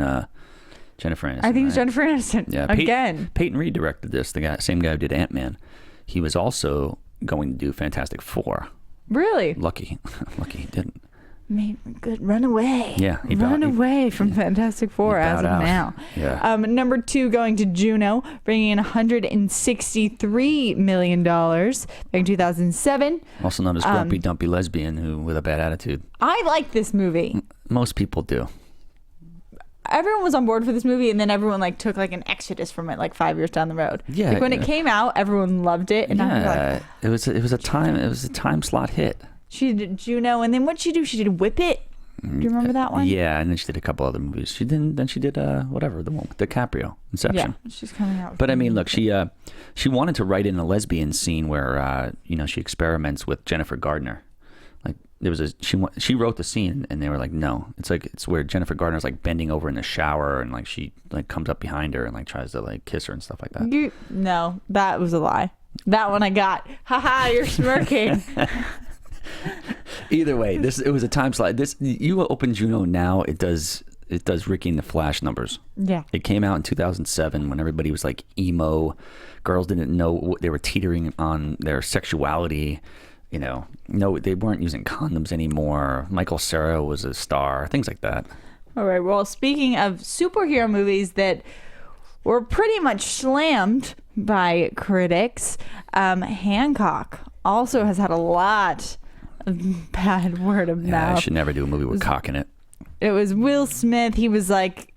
Jennifer Aniston. I think it's right? Jennifer Aniston. Yeah, again. Peyton Reed directed this. The same guy who did Ant-Man. He was also going to do Fantastic Four. Really? Lucky he didn't. Good. Run away. Yeah, run away from Fantastic Four as of now. Yeah. Number 2 going to Juno, bringing in $163 million back in 2007. Also known as Grumpy Dumpy Lesbian who with a bad attitude. I like this movie. Most people do. Everyone was on board for this movie, and then everyone like took like an exodus from it like 5 years down the road. Yeah. Like when it came out, everyone loved it, and I was like, it was a time slot hit. she did Juno, and then what'd she do? She did Whip It. Do you remember that one? Yeah, and then she did a couple other movies. She did whatever, the one with DiCaprio, Inception. Yeah, she's coming out. But I mean, look, she wanted to write in a lesbian scene where she experiments with Jennifer Gardner. Like there was she wrote the scene and they were like, no, it's where Jennifer Gardner's like bending over in the shower and like she like comes up behind her and like tries to like kiss her and stuff like that. No, that was a lie. That one I got. Haha, you're smirking. Either way, it was a time slot. You open Juno now, it does Ricky and the Flash numbers. Yeah. It came out in 2007 when everybody was like emo. Girls didn't know, they were teetering on their sexuality. You know, no, they weren't using condoms anymore. Michael Cera was a star, things like that. All right. Well, speaking of superhero movies that were pretty much slammed by critics, Hancock also has had a lot of bad word of Yeah, I mouth. should never do a movie with cock in it. It was Will Smith. He was like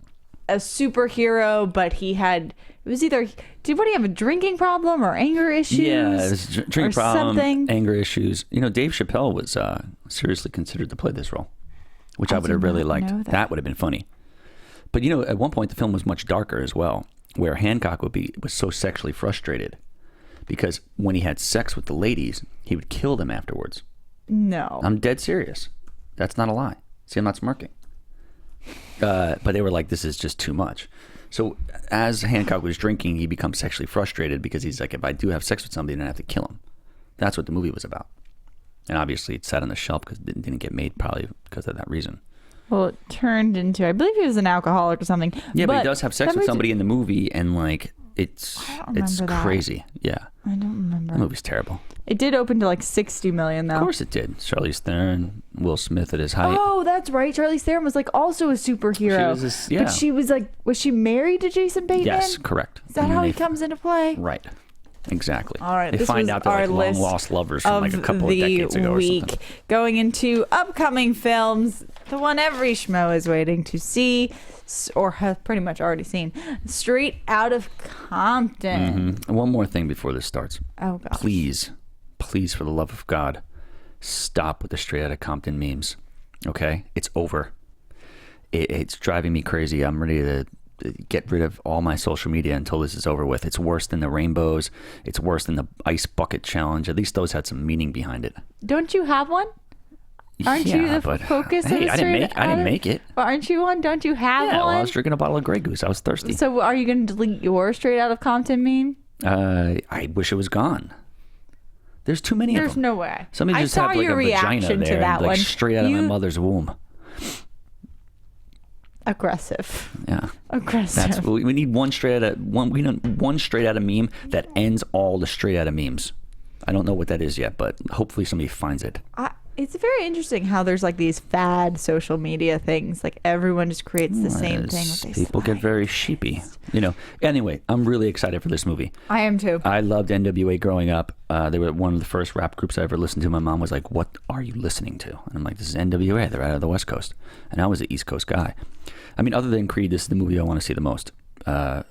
a superhero, but he had It was either did he have a drinking problem or anger issues? Yeah, it was a drinking or problem, something. anger issues. You know, Dave Chappelle was seriously considered to play this role, which I would have really liked. That would have been funny. But you know, at one point the film was much darker as well, where Hancock was so sexually frustrated because when he had sex with the ladies, he would kill them afterwards. No. I'm dead serious. That's not a lie. See, I'm not smirking. But they were like, this is just too much. So as Hancock was drinking, he becomes sexually frustrated because he's like, if I do have sex with somebody, then I have to kill him. That's what the movie was about. And obviously it sat on the shelf because it didn't get made probably because of that reason. Well, it turned into, I believe he was an alcoholic or something. Yeah, but he does have sex with somebody in the movie, and like it's crazy. Yeah, I don't remember. The movie's terrible. It did open to like 60 million though. Of course it did. Charlize Theron, Will Smith at his height. Oh, that's right. Charlize Theron was like also a superhero. But she was like, was she married to Jason Bateman? Yes, correct. Is that how he comes into play? Right. Exactly. All right. They find out they're like long lost lovers from like a couple of decades ago or something. Going into upcoming films, the one every schmo is waiting to see or has pretty much already seen, Straight Out of Compton. Mm-hmm. One more thing before this starts. Oh, gosh. Please, for the love of God, stop with the Straight Out of Compton memes. Okay? It's over. It's driving me crazy. I'm ready to get rid of all my social media until this is over with. It's worse than the rainbows. It's worse than the ice bucket challenge. At least those had some meaning behind it. Don't you have one? Aren't you the focus of the I didn't make it. Aren't you one? Don't you have one? Well, I was drinking a bottle of Grey Goose. I was thirsty. So are you going to delete your Straight Out of Compton meme? I wish it was gone. There's too many of them. There's no way. Somebody just saw had like your a vagina reaction there, to that like one. straight out of my mother's womb. Aggressive. Yeah. Aggressive. We need one straight out of one straight out of meme that ends all the straight out of memes. I don't know what that is yet, but hopefully somebody finds it. It's very interesting how there's like these fad social media things. Like everyone just creates the same thing. People get very sheepy, you know. Anyway, I'm really excited for this movie. I am too. I loved NWA growing up. They were one of the first rap groups I ever listened to. My mom was like, "What are you listening to?" And I'm like, "This is NWA. They're out of the West Coast." And I was an East Coast guy. I mean, other than Creed, this is the movie I want to see the most.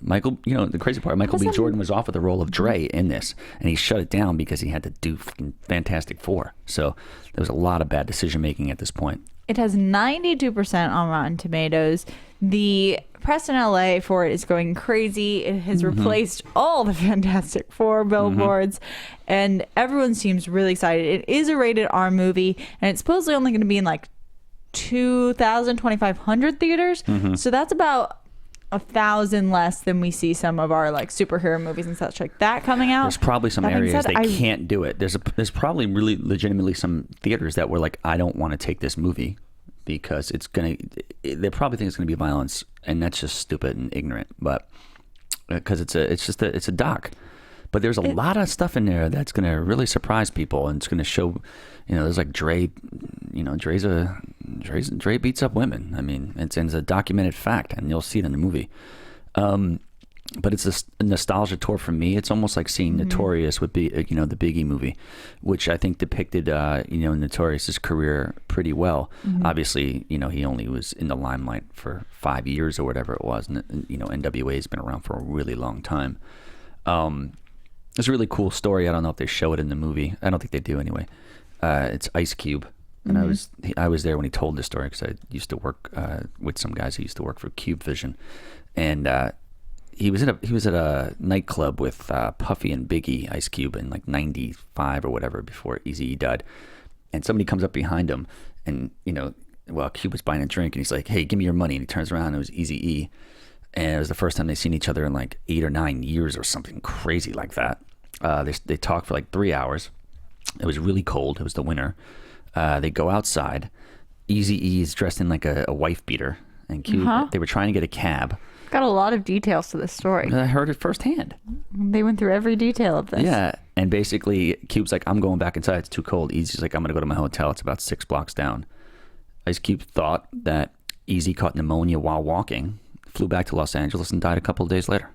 Michael, you know, the crazy part, Michael B. Jordan was offered the role of Dre in this, and he shut it down because he had to do Fantastic Four. So there was a lot of bad decision making at this point. It has 92% on Rotten Tomatoes. The press in LA for it is going crazy. It has replaced all the Fantastic Four billboards, and everyone seems really excited. It is a rated R movie, and it's supposedly only going to be in like 2,500 theaters. So that's about 1,000 less than we see some of our like superhero movies and such like that coming out. There's probably some areas they can't do it. There's probably really legitimately some theaters that were like, I don't want to take this movie because they probably think it's gonna be violence, and that's just stupid and ignorant. But because it's a doc. But there's a lot of stuff in there that's gonna really surprise people, and it's gonna show, you know, there's like Dre, you know, Dre beats up women. I mean, it's a documented fact, and you'll see it in the movie. But it's a nostalgia tour for me. It's almost like seeing Notorious with the Biggie movie, which I think depicted Notorious's career pretty well. Obviously, you know, he only was in the limelight for 5 years or whatever it was, and you know, NWA has been around for a really long time. It's a really cool story. I don't know if they show it in the movie. I don't think they do anyway. It's Ice Cube, and I was there when he told this story because I used to work with some guys who used to work for Cube Vision, and he was at a nightclub with Puffy and Biggie, Ice Cube, in like '95 or whatever before Eazy-E died, and somebody comes up behind him, and you know, well, Cube was buying a drink, and he's like, "Hey, give me your money," and he turns around, and it was Eazy-E. And it was the first time they'd seen each other in like 8 or 9 years or something crazy like that. They talked for like 3 hours. It was really cold. It was the winter. They go outside. Eazy-E is dressed in like a wife beater. And Cube, they were trying to get a cab. Got a lot of details to this story. I heard it firsthand. They went through every detail of this. Yeah. And basically, Cube's like, I'm going back inside. It's too cold. Eazy's like, I'm going to go to my hotel. It's about 6 blocks down. Ice Cube thought that Eazy caught pneumonia while walking, flew back to Los Angeles, and died a couple of days later.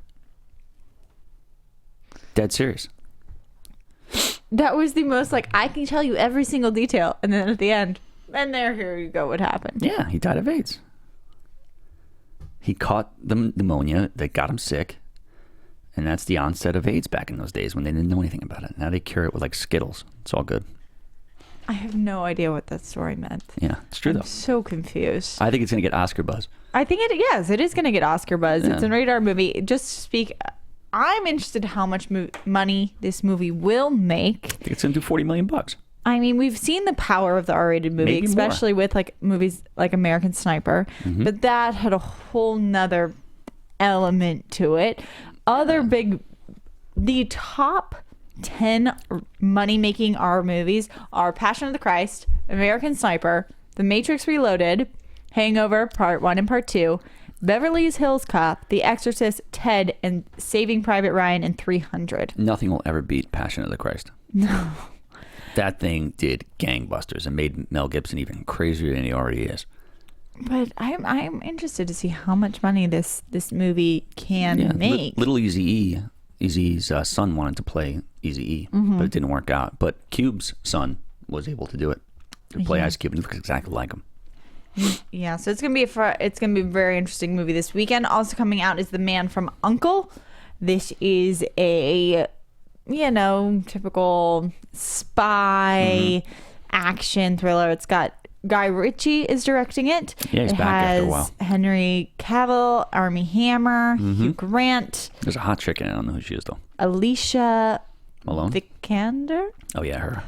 Dead serious. That was the most like, I can tell you every single detail, and then at the end, and here you go, what happened. Yeah, he died of AIDS. He caught the pneumonia that got him sick, And that's the onset of AIDS back in those days when they didn't know anything about it. Now they cure it with like Skittles. It's all good. I have no idea what that story meant. Yeah, it's true though. I'm so confused. I think it's going to get Oscar buzz. I think it is going to get Oscar buzz. Yeah. It's a rated R movie. Just to speak, I'm interested in how much money this movie will make. I think it's going to do $40 million. I mean, we've seen the power of the R-rated movie, Maybe especially with like movies like American Sniper, but that had a whole nother element to it. The top 10 money-making R movies are Passion of the Christ, American Sniper, The Matrix Reloaded, Hangover Part 1 and Part 2, Beverly Hills Cop, The Exorcist, Ted, and Saving Private Ryan, and 300. Nothing will ever beat Passion of the Christ. No. That thing did gangbusters and made Mel Gibson even crazier than he already is. But I'm interested to see how much money this movie can make. Little Eazy-E's son wanted to play Eazy-E, but it didn't work out. But Cube's son was able to do it. To play Ice Cube, and he looks exactly like him. Yeah, so it's gonna be a very interesting movie this weekend. Also coming out is The Man from U.N.C.L.E. This is a typical spy action thriller. It's got Guy Ritchie is directing it. Yeah, he's back after a while. It has Henry Cavill, Armie Hammer, Hugh Grant. There's a hot chick in it. I don't know who she is though. Alicia Malone? Vikander. Oh yeah, her.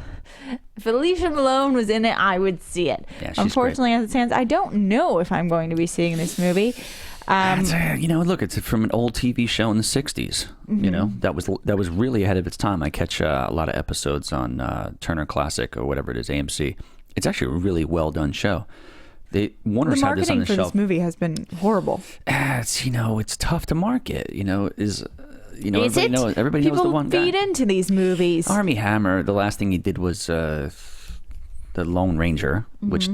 If Alicia Malone was in it, I would see it. Yeah, she's Unfortunately, as it stands, I don't know if I'm going to be seeing this movie. Look, it's from an old TV show in the '60s. That was really ahead of its time. I catch a lot of episodes on Turner Classic or whatever it is, AMC. It's actually a really well done show. Warner's the had this on marketing the for shelf. this movie has been horrible. It's tough to market. Is everybody it? knows. Everybody People knows the one guy. feed into these movies. Armie Hammer. The last thing he did was The Lone Ranger, which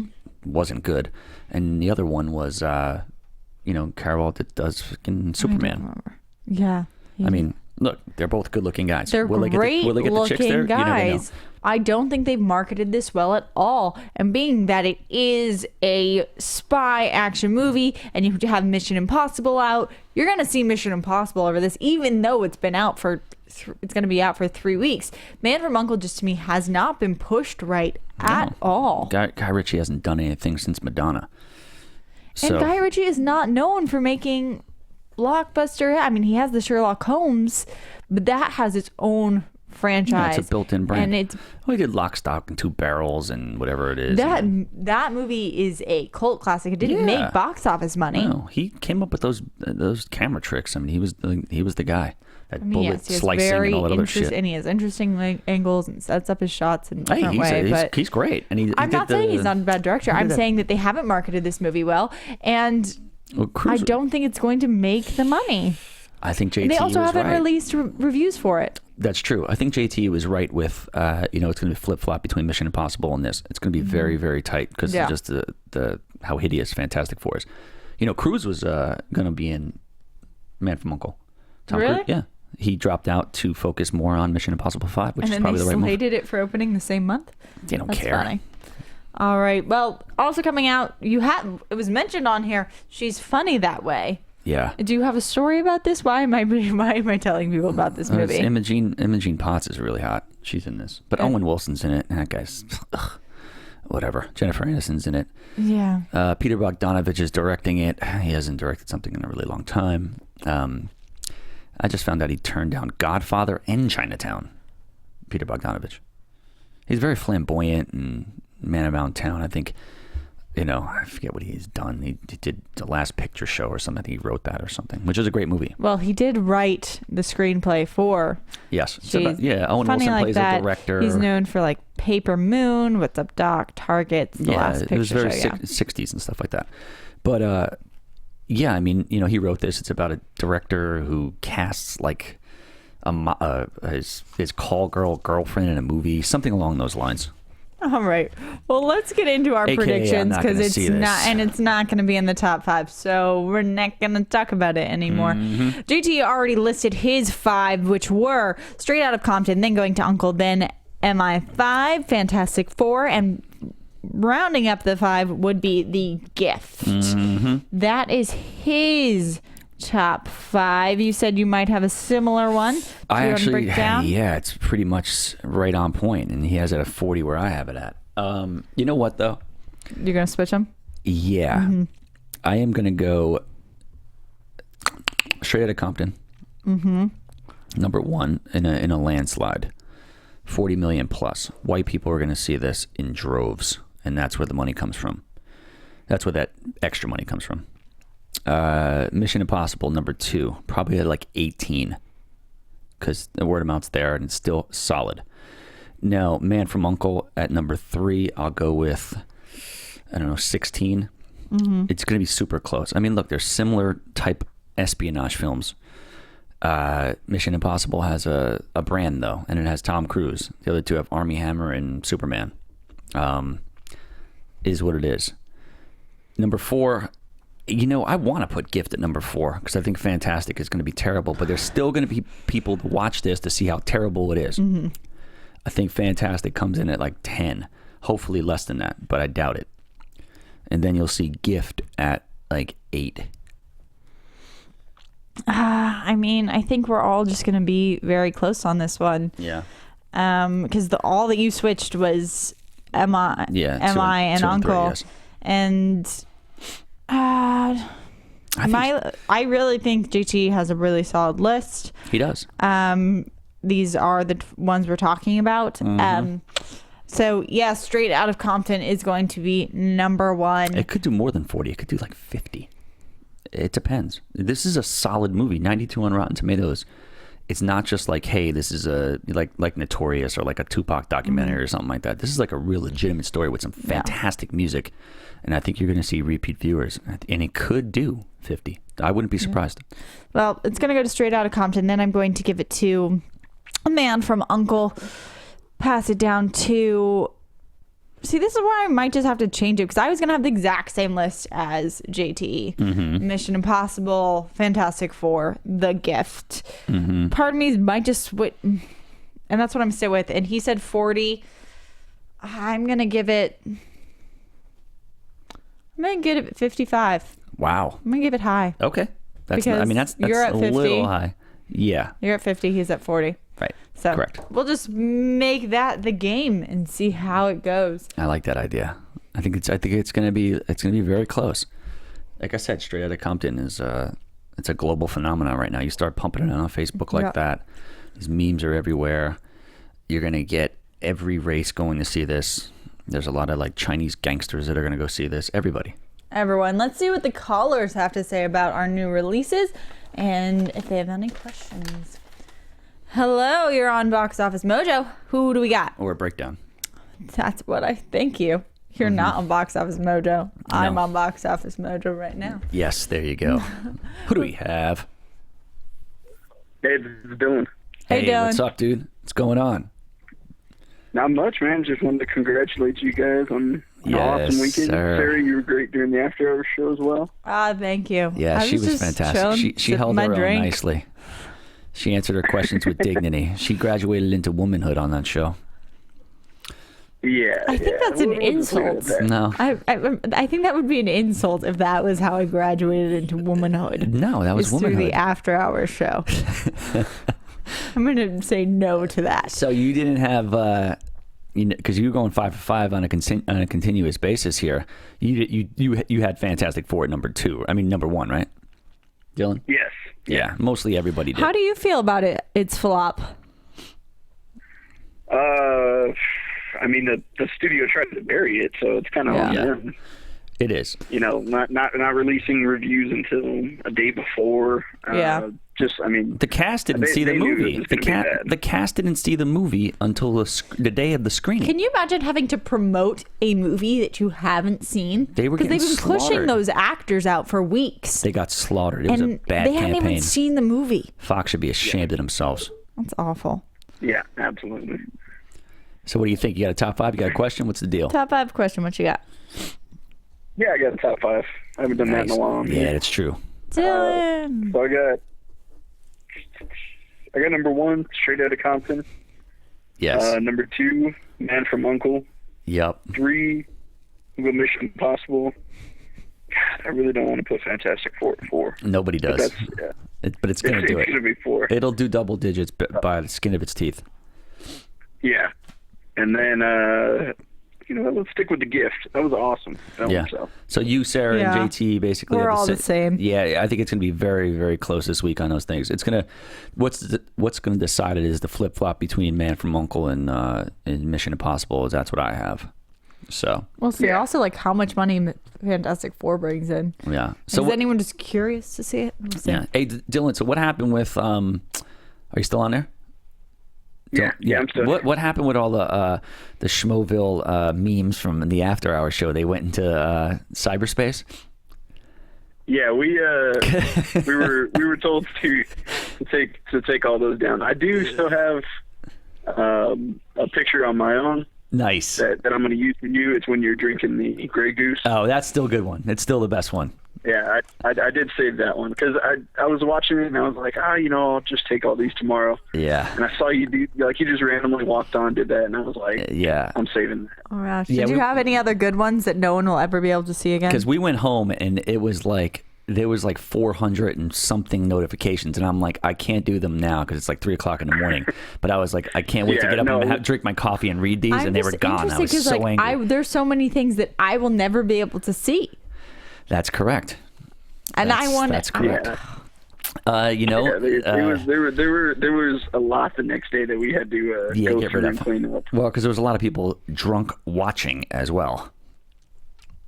wasn't good, and the other one was Carol that does fucking Superman. Yeah. I mean, look, they're both good-looking guys. They're will great they get the chicks there? looking You never know. guys. I don't think they've marketed this well at all. And being that it is a spy action movie and you have Mission Impossible out, you're going to see Mission Impossible over this, even though it's been out for it's going to be out for 3 weeks. Man from U.N.C.L.E. just to me has not been pushed right at all. Guy Ritchie hasn't done anything since Madonna. And Guy Ritchie is not known for making blockbuster. I mean, he has the Sherlock Holmes, but that has its own franchise. Yeah, it's a built-in brand. And he did Lock, Stock, and Two Barrels and whatever it is. that movie is a cult classic. It didn't make box office money. No, he came up with those camera tricks. I mean, he was the guy. That bullet slicing and all that other shit. And he has interesting angles and sets up his shots in a different way. But he's great. And I'm not saying he's not a bad director. I'm saying that they haven't marketed this movie well, and I don't think it's going to make the money. I think JT and they also was haven't right. released reviews for it. That's true. I think JT was right with, it's going to be flip-flop between Mission Impossible and this. It's going to be very, very tight because of just the how hideous Fantastic Four is. Cruise was going to be in Man from U.N.C.L.E. Tom Really? Cruise, yeah. He dropped out to focus more on Mission Impossible 5, which is probably the right And move. then they slated it for opening the same month? They don't That's care. Funny. All right. Well, also coming out, it was mentioned on here, She's Funny That Way. Yeah. Do you have a story about this? Why am I telling people about this movie? Imogen Potts is really hot. She's in this. But Owen Wilson's in it. And that guy's... whatever. Jennifer Aniston's in it. Yeah. Peter Bogdanovich is directing it. He hasn't directed something in a really long time. I just found out he turned down Godfather and Chinatown. Peter Bogdanovich. He's very flamboyant and man around town. I think, I forget what he's done. He did The Last Picture Show or something. I think he wrote that or something, which is a great movie. Well, he did write the screenplay for. Yes. Owen Wilson plays a director. He's known for like Paper Moon, What's Up Doc, Targets, The Last Picture Show. It was very Show, 60s and stuff like that. But he wrote this. It's about a director who casts like his call girlfriend in a movie, something along those lines. All right. Well, let's get into our predictions because it's not going to be in the top 5, so we're not going to talk about it anymore. JT already listed his 5, which were Straight Out of Compton, then Going to U.N.C.L.E., then MI5, Fantastic Four, and rounding up the 5 would be The Gift. That is his top 5. You said you might have a similar one. Do I you wanna actually, break down? yeah, it's pretty much right on point, and he has it at 40 where I have it at. You know what though? You're gonna switch them? Yeah, I am gonna go straight out of Compton. Number 1 in a landslide, 40 million plus. White people are gonna see this in droves, and that's where the money comes from. That's where that extra money comes from. Mission Impossible number 2, probably at like 18, because the word of mouth's there and it's still solid. Now, Man from U.N.C.L.E. at number 3, I'll go with, 16. It's going to be super close. I mean, look, there's similar type espionage films. Mission Impossible has a brand though, and it has Tom Cruise. The other two have Armie Hammer and Superman. Is what it is. Number 4, I want to put Gift at number 4 because I think Fantastic is going to be terrible, but there's still going to be people to watch this to see how terrible it is. I think Fantastic comes in at like 10, hopefully less than that, but I doubt it. And then you'll see Gift at like 8. I mean, I think we're all just going to be very close on this one. Yeah. Because all that you switched was MI, Yeah. MI and 2 and 3, Uncle. yes. And I really think JT has a really solid list. He does. These are the ones we're talking about. So yeah, Straight Out of Compton is going to be number 1. It could do more than 40. It could do like 50. It depends. This is a solid movie. 92 on Rotten Tomatoes. It's not just like, hey, this is a like Notorious or like a Tupac documentary or something like that. This is like a real legitimate story with some fantastic music, and I think you're going to see repeat viewers, and it could do 50. I wouldn't be surprised. Well, it's going to go to Straight Out of Compton. Then I'm going to give it to A Man from U.N.C.L.E. Pass it down to... See, this is where I might just have to change it because I was going to have the exact same list as JT. Mission Impossible, Fantastic Four, The Gift. Part of me might just switch, and that's what I'm still with. And he said 40. I'm going to give it 55. Wow. I'm going to give it high. Okay. That's Because that's you're at a 50. little high. Yeah. You're at 50. He's at 40. Right. So Correct. we'll just make that the game and see how it goes. I like that idea. I think it's gonna be very close. Like I said, Straight Outta Compton is it's a global phenomenon right now. You start pumping it on Facebook like that. These memes are everywhere. You're gonna get every race going to see this. There's a lot of like Chinese gangsters that are gonna go see this. Everybody. Everyone, let's see what the callers have to say about our new releases and if they have any questions. Hello, you're on Box Office Mojo. Who do we got? Or a breakdown. That's what I thank you. You're not on Box Office Mojo. I'm on Box Office Mojo right now. Yes, there you go. Who do we have? Hey, this is Dylan. Hey, Dylan. What's up, dude? What's going on? Not much, man. Just wanted to congratulate you guys on an awesome weekend. sir. Sarah, you were great during the after hours show as well. Thank you. Yeah, she was just fantastic. chilling, She held sipping her my own drink. nicely. She answered her questions with dignity. She graduated into womanhood on that show. Yeah. I think that's an insult. No. I think that would be an insult if that was how I graduated into womanhood. No, that was Is through womanhood. the after hours show. I'm going to say no to that. So you didn't have, because you were going 5 for 5 on a continuous basis here. You had Fantastic Four at number 2. I mean number 1, right, Dylan? Yes. Yeah, mostly everybody did. How do you feel about it? It's flop. I mean, the studio tried to bury it, so it's kind of on them. It is. Not releasing reviews until a day before. The cast didn't they- see the they knew it movie. was gonna be bad. The cast didn't see the movie until the day of the screening. Can you imagine having to promote a movie that you haven't seen? They were Because they've getting been pushing slaughtered. those actors out for weeks. They got slaughtered. It was a And bad they hadn't campaign. even seen the movie. Fox should be ashamed of themselves. That's awful. Yeah, absolutely. So what do you think? You got a top 5? You got a question? What's the deal? Top 5 question. What you got? Yeah, I got a top 5. I haven't done that in a long. Yeah, that's true. Dylan. So I got number 1, Straight Outta Compton. Yes. Number 2, Man from U.N.C.L.E. Yep. 3, Mission Impossible. God, I really don't want to put Fantastic Four at 4. Nobody But does. that's, yeah. But it's going to do It's it. going to be 4. It'll do double digits by the skin of its teeth. Yeah. And then, you know what, let's stick with The Gift. That was awesome. Yeah. So you, Sarah, Yeah. and JT basically We're have all the same. Yeah, I think it's going to be very, very close this week on those things. It's going to what's going to decide it is the flip flop between Man from U.N.C.L.E. and Mission Impossible. Is that's what I have. So We'll see. Also, like how much money Fantastic Four brings in. yeah. So Is anyone just curious to see it? We'll see. yeah. Hey, Dylan. So what happened with? Are you still on there? Yeah, I'm still What happened with all the Schmoville memes from the After Hours show? They went into cyberspace. Yeah, we were told to take all those down. I do still have a picture on my own Nice. that I'm going to use for you. It's when you're drinking the Grey Goose. Oh, that's still a good one. It's still the best one. Yeah, I did save that one because I was watching it and I was like, I'll just take all these tomorrow. Yeah. And I saw you do, like, you just randomly walked on, did that, and I was like, Yeah. I'm saving that. Oh gosh. Yeah, Did you have any other good ones that no one will ever be able to see again? Because we went home and it was like there was like 400 and something notifications, and I'm like, I can't do them now because it's like 3:00 in the morning. But I was like, I can't wait to Yeah, get up no. and drink my coffee and read these, I'm and they were just gone. I was interested 'cause, so like, angry. there's so many things that I will never be able to see, That's correct. and I want That's to. correct. Yeah. You know, There was a lot the next day that we had to go get through rid and of. clean up. Well, because there was a lot of people drunk watching as well.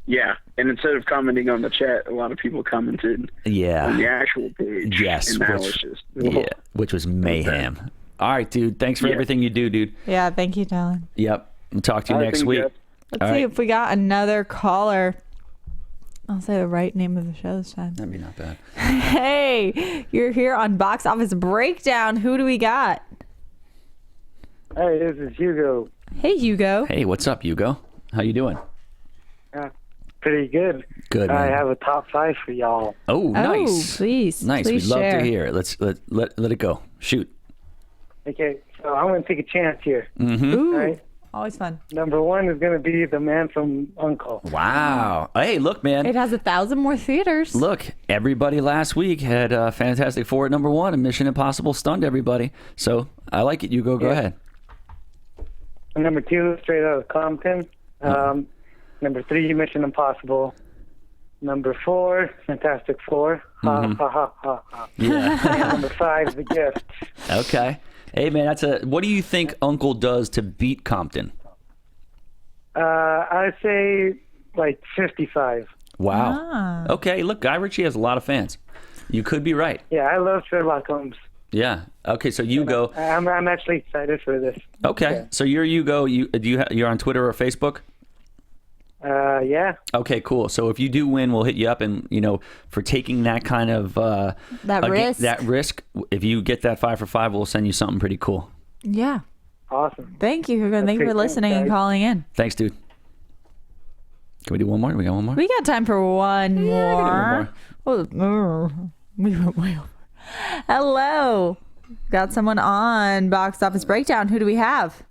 Yeah, and instead of commenting on the chat, a lot of people commented on the Yeah. actual page. Yes. and that was Which, just which was mayhem. All right, dude. Thanks for Yeah. everything you do, dude. Yeah, thank you, Dylan. Yep. We'll talk to you All right, next thank you, week. Jeff. Let's All see right. if we got another caller. I'll say the right name of the show this time. That'd be not bad. Hey, you're here on Box Office Breakdown. Who do we got? Hey, this is Hugo. Hey, Hugo. Hey, what's up, Hugo? How you doing? Pretty good. Good, I man. have a top 5 for y'all. Oh, nice. Please. Nice. Please We'd love share. to hear it. Let's let it go. Shoot. Okay, so I'm going to take a chance here. Ooh, Right? always fun. Number 1 is going to be The Man from U.N.C.L.E. Wow. Hey, look, man. It has 1,000 more theaters. Look, everybody last week had Fantastic Four at number 1, and Mission Impossible stunned everybody. So I like it, Hugo. Go ahead. And number 2, Straight Out of Compton. Number 3, Mission Impossible. Number 4, Fantastic Four. Ha, ha, ha, ha, ha. Yeah. And number 5, The Gift. Okay. Hey, man, what do you think Uncle does to beat Compton? I'd say like 55. Wow. Ah. Okay, look, Guy Ritchie has a lot of fans. You could be right. Yeah, I love Sherlock Holmes. Yeah. Okay, so you go. I'm actually excited for this. Okay, so you go. You're on Twitter or Facebook? Yeah. Okay, cool. So if you do win, we'll hit you up, and for taking that kind of risk. That risk. If you get that 5 for 5, we'll send you something pretty cool. Yeah. Awesome. Thank you, Hugo. Thank you for Okay, thanks, listening and guys. calling in. Thanks, dude. Can we do one more? We got one more. We got time for one more. one Oh, we went way over. Hello. Got someone on Box Office Breakdown. Who do we have?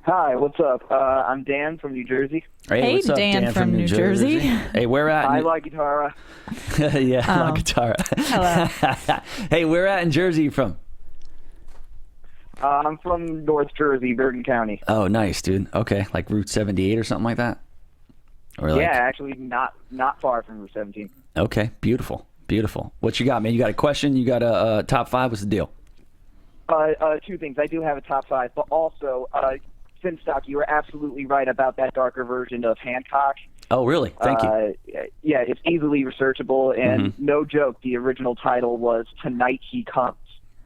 Hi, what's up? I'm Dan from New Jersey. Hey, what's up, Dan from New Jersey. Hey, where at? I like guitar. Yeah, I Oh. like guitar. Hello. Hey, where at in Jersey you from? I'm from North Jersey, Bergen County. Oh, nice, dude. Okay, like Route 78 or something like that? Or like, Yeah, actually not far from Route 17. Okay, beautiful. Beautiful. What you got, man? You got a question? You got a top 5? What's the deal? Two things. I do have a top 5, but also, Finstock, you were absolutely right about that darker version of Hancock. Oh, really? Thank you. Yeah, it's easily researchable, and no joke, the original title was Tonight He Comes.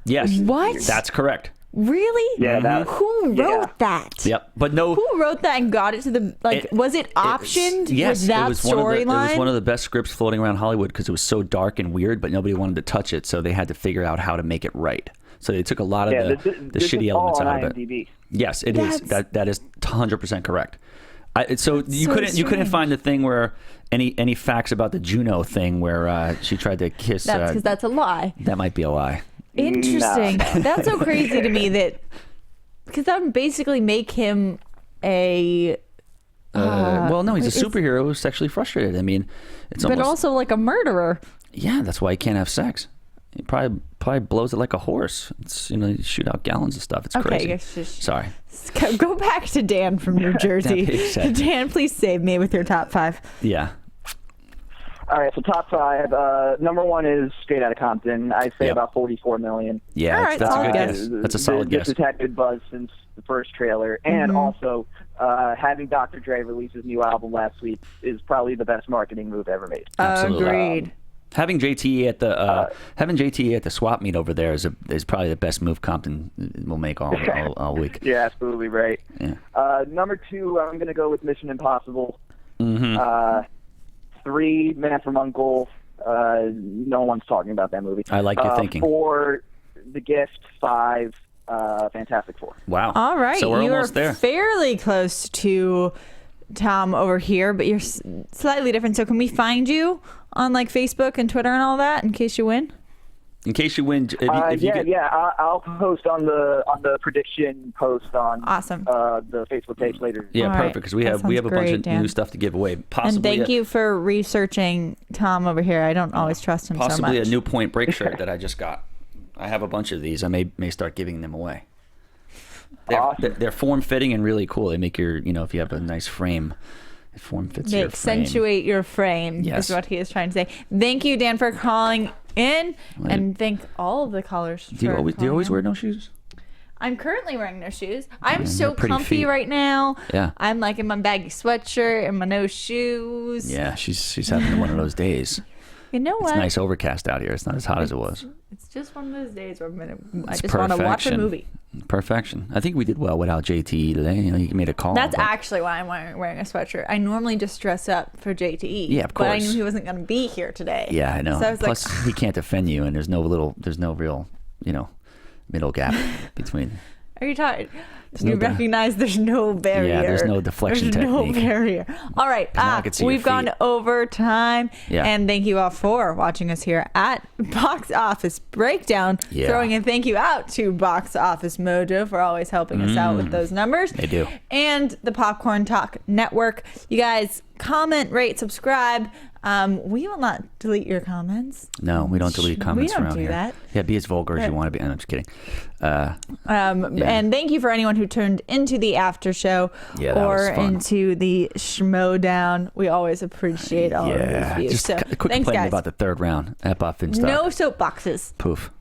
Yes. What? That's correct. Really? Yeah, that- Who wrote that? Yep. But no. Who wrote that and got it to the was it optioned Yes, with that it was one of the, it was storyline? one of the best scripts floating around Hollywood because it was so dark and weird, but nobody wanted to touch it, so they had to figure out how to make it right. So they took a lot of the this shitty is all elements on out of it. IMDb. Yes, it is. That is 100% correct. So you so couldn't strange. find the thing where any facts about the Juno thing where she tried to kiss. That's because that's a lie. That might be a lie. Interesting. That's so crazy to me that because that would basically make him a Well, no, he's a superhero who's sexually frustrated. I mean, it's but almost... also like a murderer. Yeah, that's why he can't have sex. He probably blows it like a horse. It's, you shoot out gallons of stuff. It's crazy. Sorry. Go back to Dan from New Jersey. Dan, please save me with your top 5. Yeah. All right, so top 5. Number 1 is Straight Outta Compton. I say about $44 million. Yeah, right, that's a good guess. That's a solid guess. This has had good buzz since the first trailer, and also having Dr. Dre release his new album last week is probably the best marketing move ever made. Absolutely. Agreed. Having JT at the swap meet over there is probably the best move Compton will make all week. Yeah, absolutely right. Yeah. Number 2, I'm going to go with Mission Impossible. 3, Man from U.N.C.L.E. No one's talking about that movie. I like your thinking. 4, The Gift. 5, Fantastic Four. Wow. All right. So we're almost You're there. fairly close to Tom over here, but you're slightly different. So can we find you on like Facebook and Twitter and all that in case you win? In case you win, I'll post on the prediction post on the Facebook page later. Yeah, all perfect. right. Because we have That a sounds bunch great, of Dan. new stuff to give away. Possibly, And thank you for researching Tom over here. I don't always trust him so much. Possibly a new Point Break shirt that I just got. I have a bunch of these. I may start giving them away. They're form fitting and really cool. They make your if you have a nice frame, it form fits They your frame. accentuate your frame. Yes. Is what he is trying to say. Thank you, Dan, for calling in, and thank all of the callers. Do you always wear no shoes? I'm currently wearing no shoes. I'm so pretty comfy feet. right now. Yeah. I'm like in my baggy sweatshirt and my no shoes. Yeah, she's having one of those days. You know what? It's nice overcast out here. It's not as hot as it was. It's just one of those days where I It's just want to watch a perfection. movie. Perfection. I think we did well without JT today. He made a call. That's but- actually why I'm wearing a sweatshirt. I normally just dress up for JTE. Yeah, of But I course. knew he wasn't going to be here today. Yeah, I know. So I was Plus, like, he can't defend you, and there's no real, middle gap between. are you tired? no You doubt. recognize there's no barrier. Yeah, there's no deflection There's no technique. barrier. All right. now I can see your We've gone feet. over time. Yeah. And thank you all for watching us here at Box Office Breakdown. Yeah. Throwing a thank you out to Box Office Mojo for always helping us out with those numbers. They do. And the Popcorn Talk Network. You guys comment, rate, subscribe. We will not delete your comments. No, we don't delete comments don't around do here. that. Yeah, be as vulgar as you want to be. I'm just kidding. And thank you for anyone who turned into the after show Yeah, that or was fun. into the Schmodown. We always appreciate all of those views. Just So a quick thanks, complaint guys. about the third round at Buff and Stock. No soapboxes. Poof.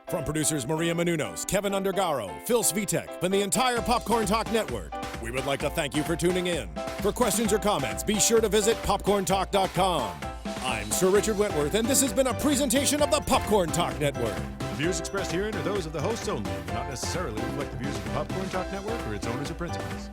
From producers Maria Menounos, Kevin Undergaro, Phil Svitek, and the entire Popcorn Talk Network, we would like to thank you for tuning in. For questions or comments, be sure to visit popcorntalk.com. I'm Sir Richard Wentworth, and this has been a presentation of the Popcorn Talk Network. The views expressed herein are those of the hosts only and do not necessarily reflect the views of the Popcorn Talk Network or its owners or principals.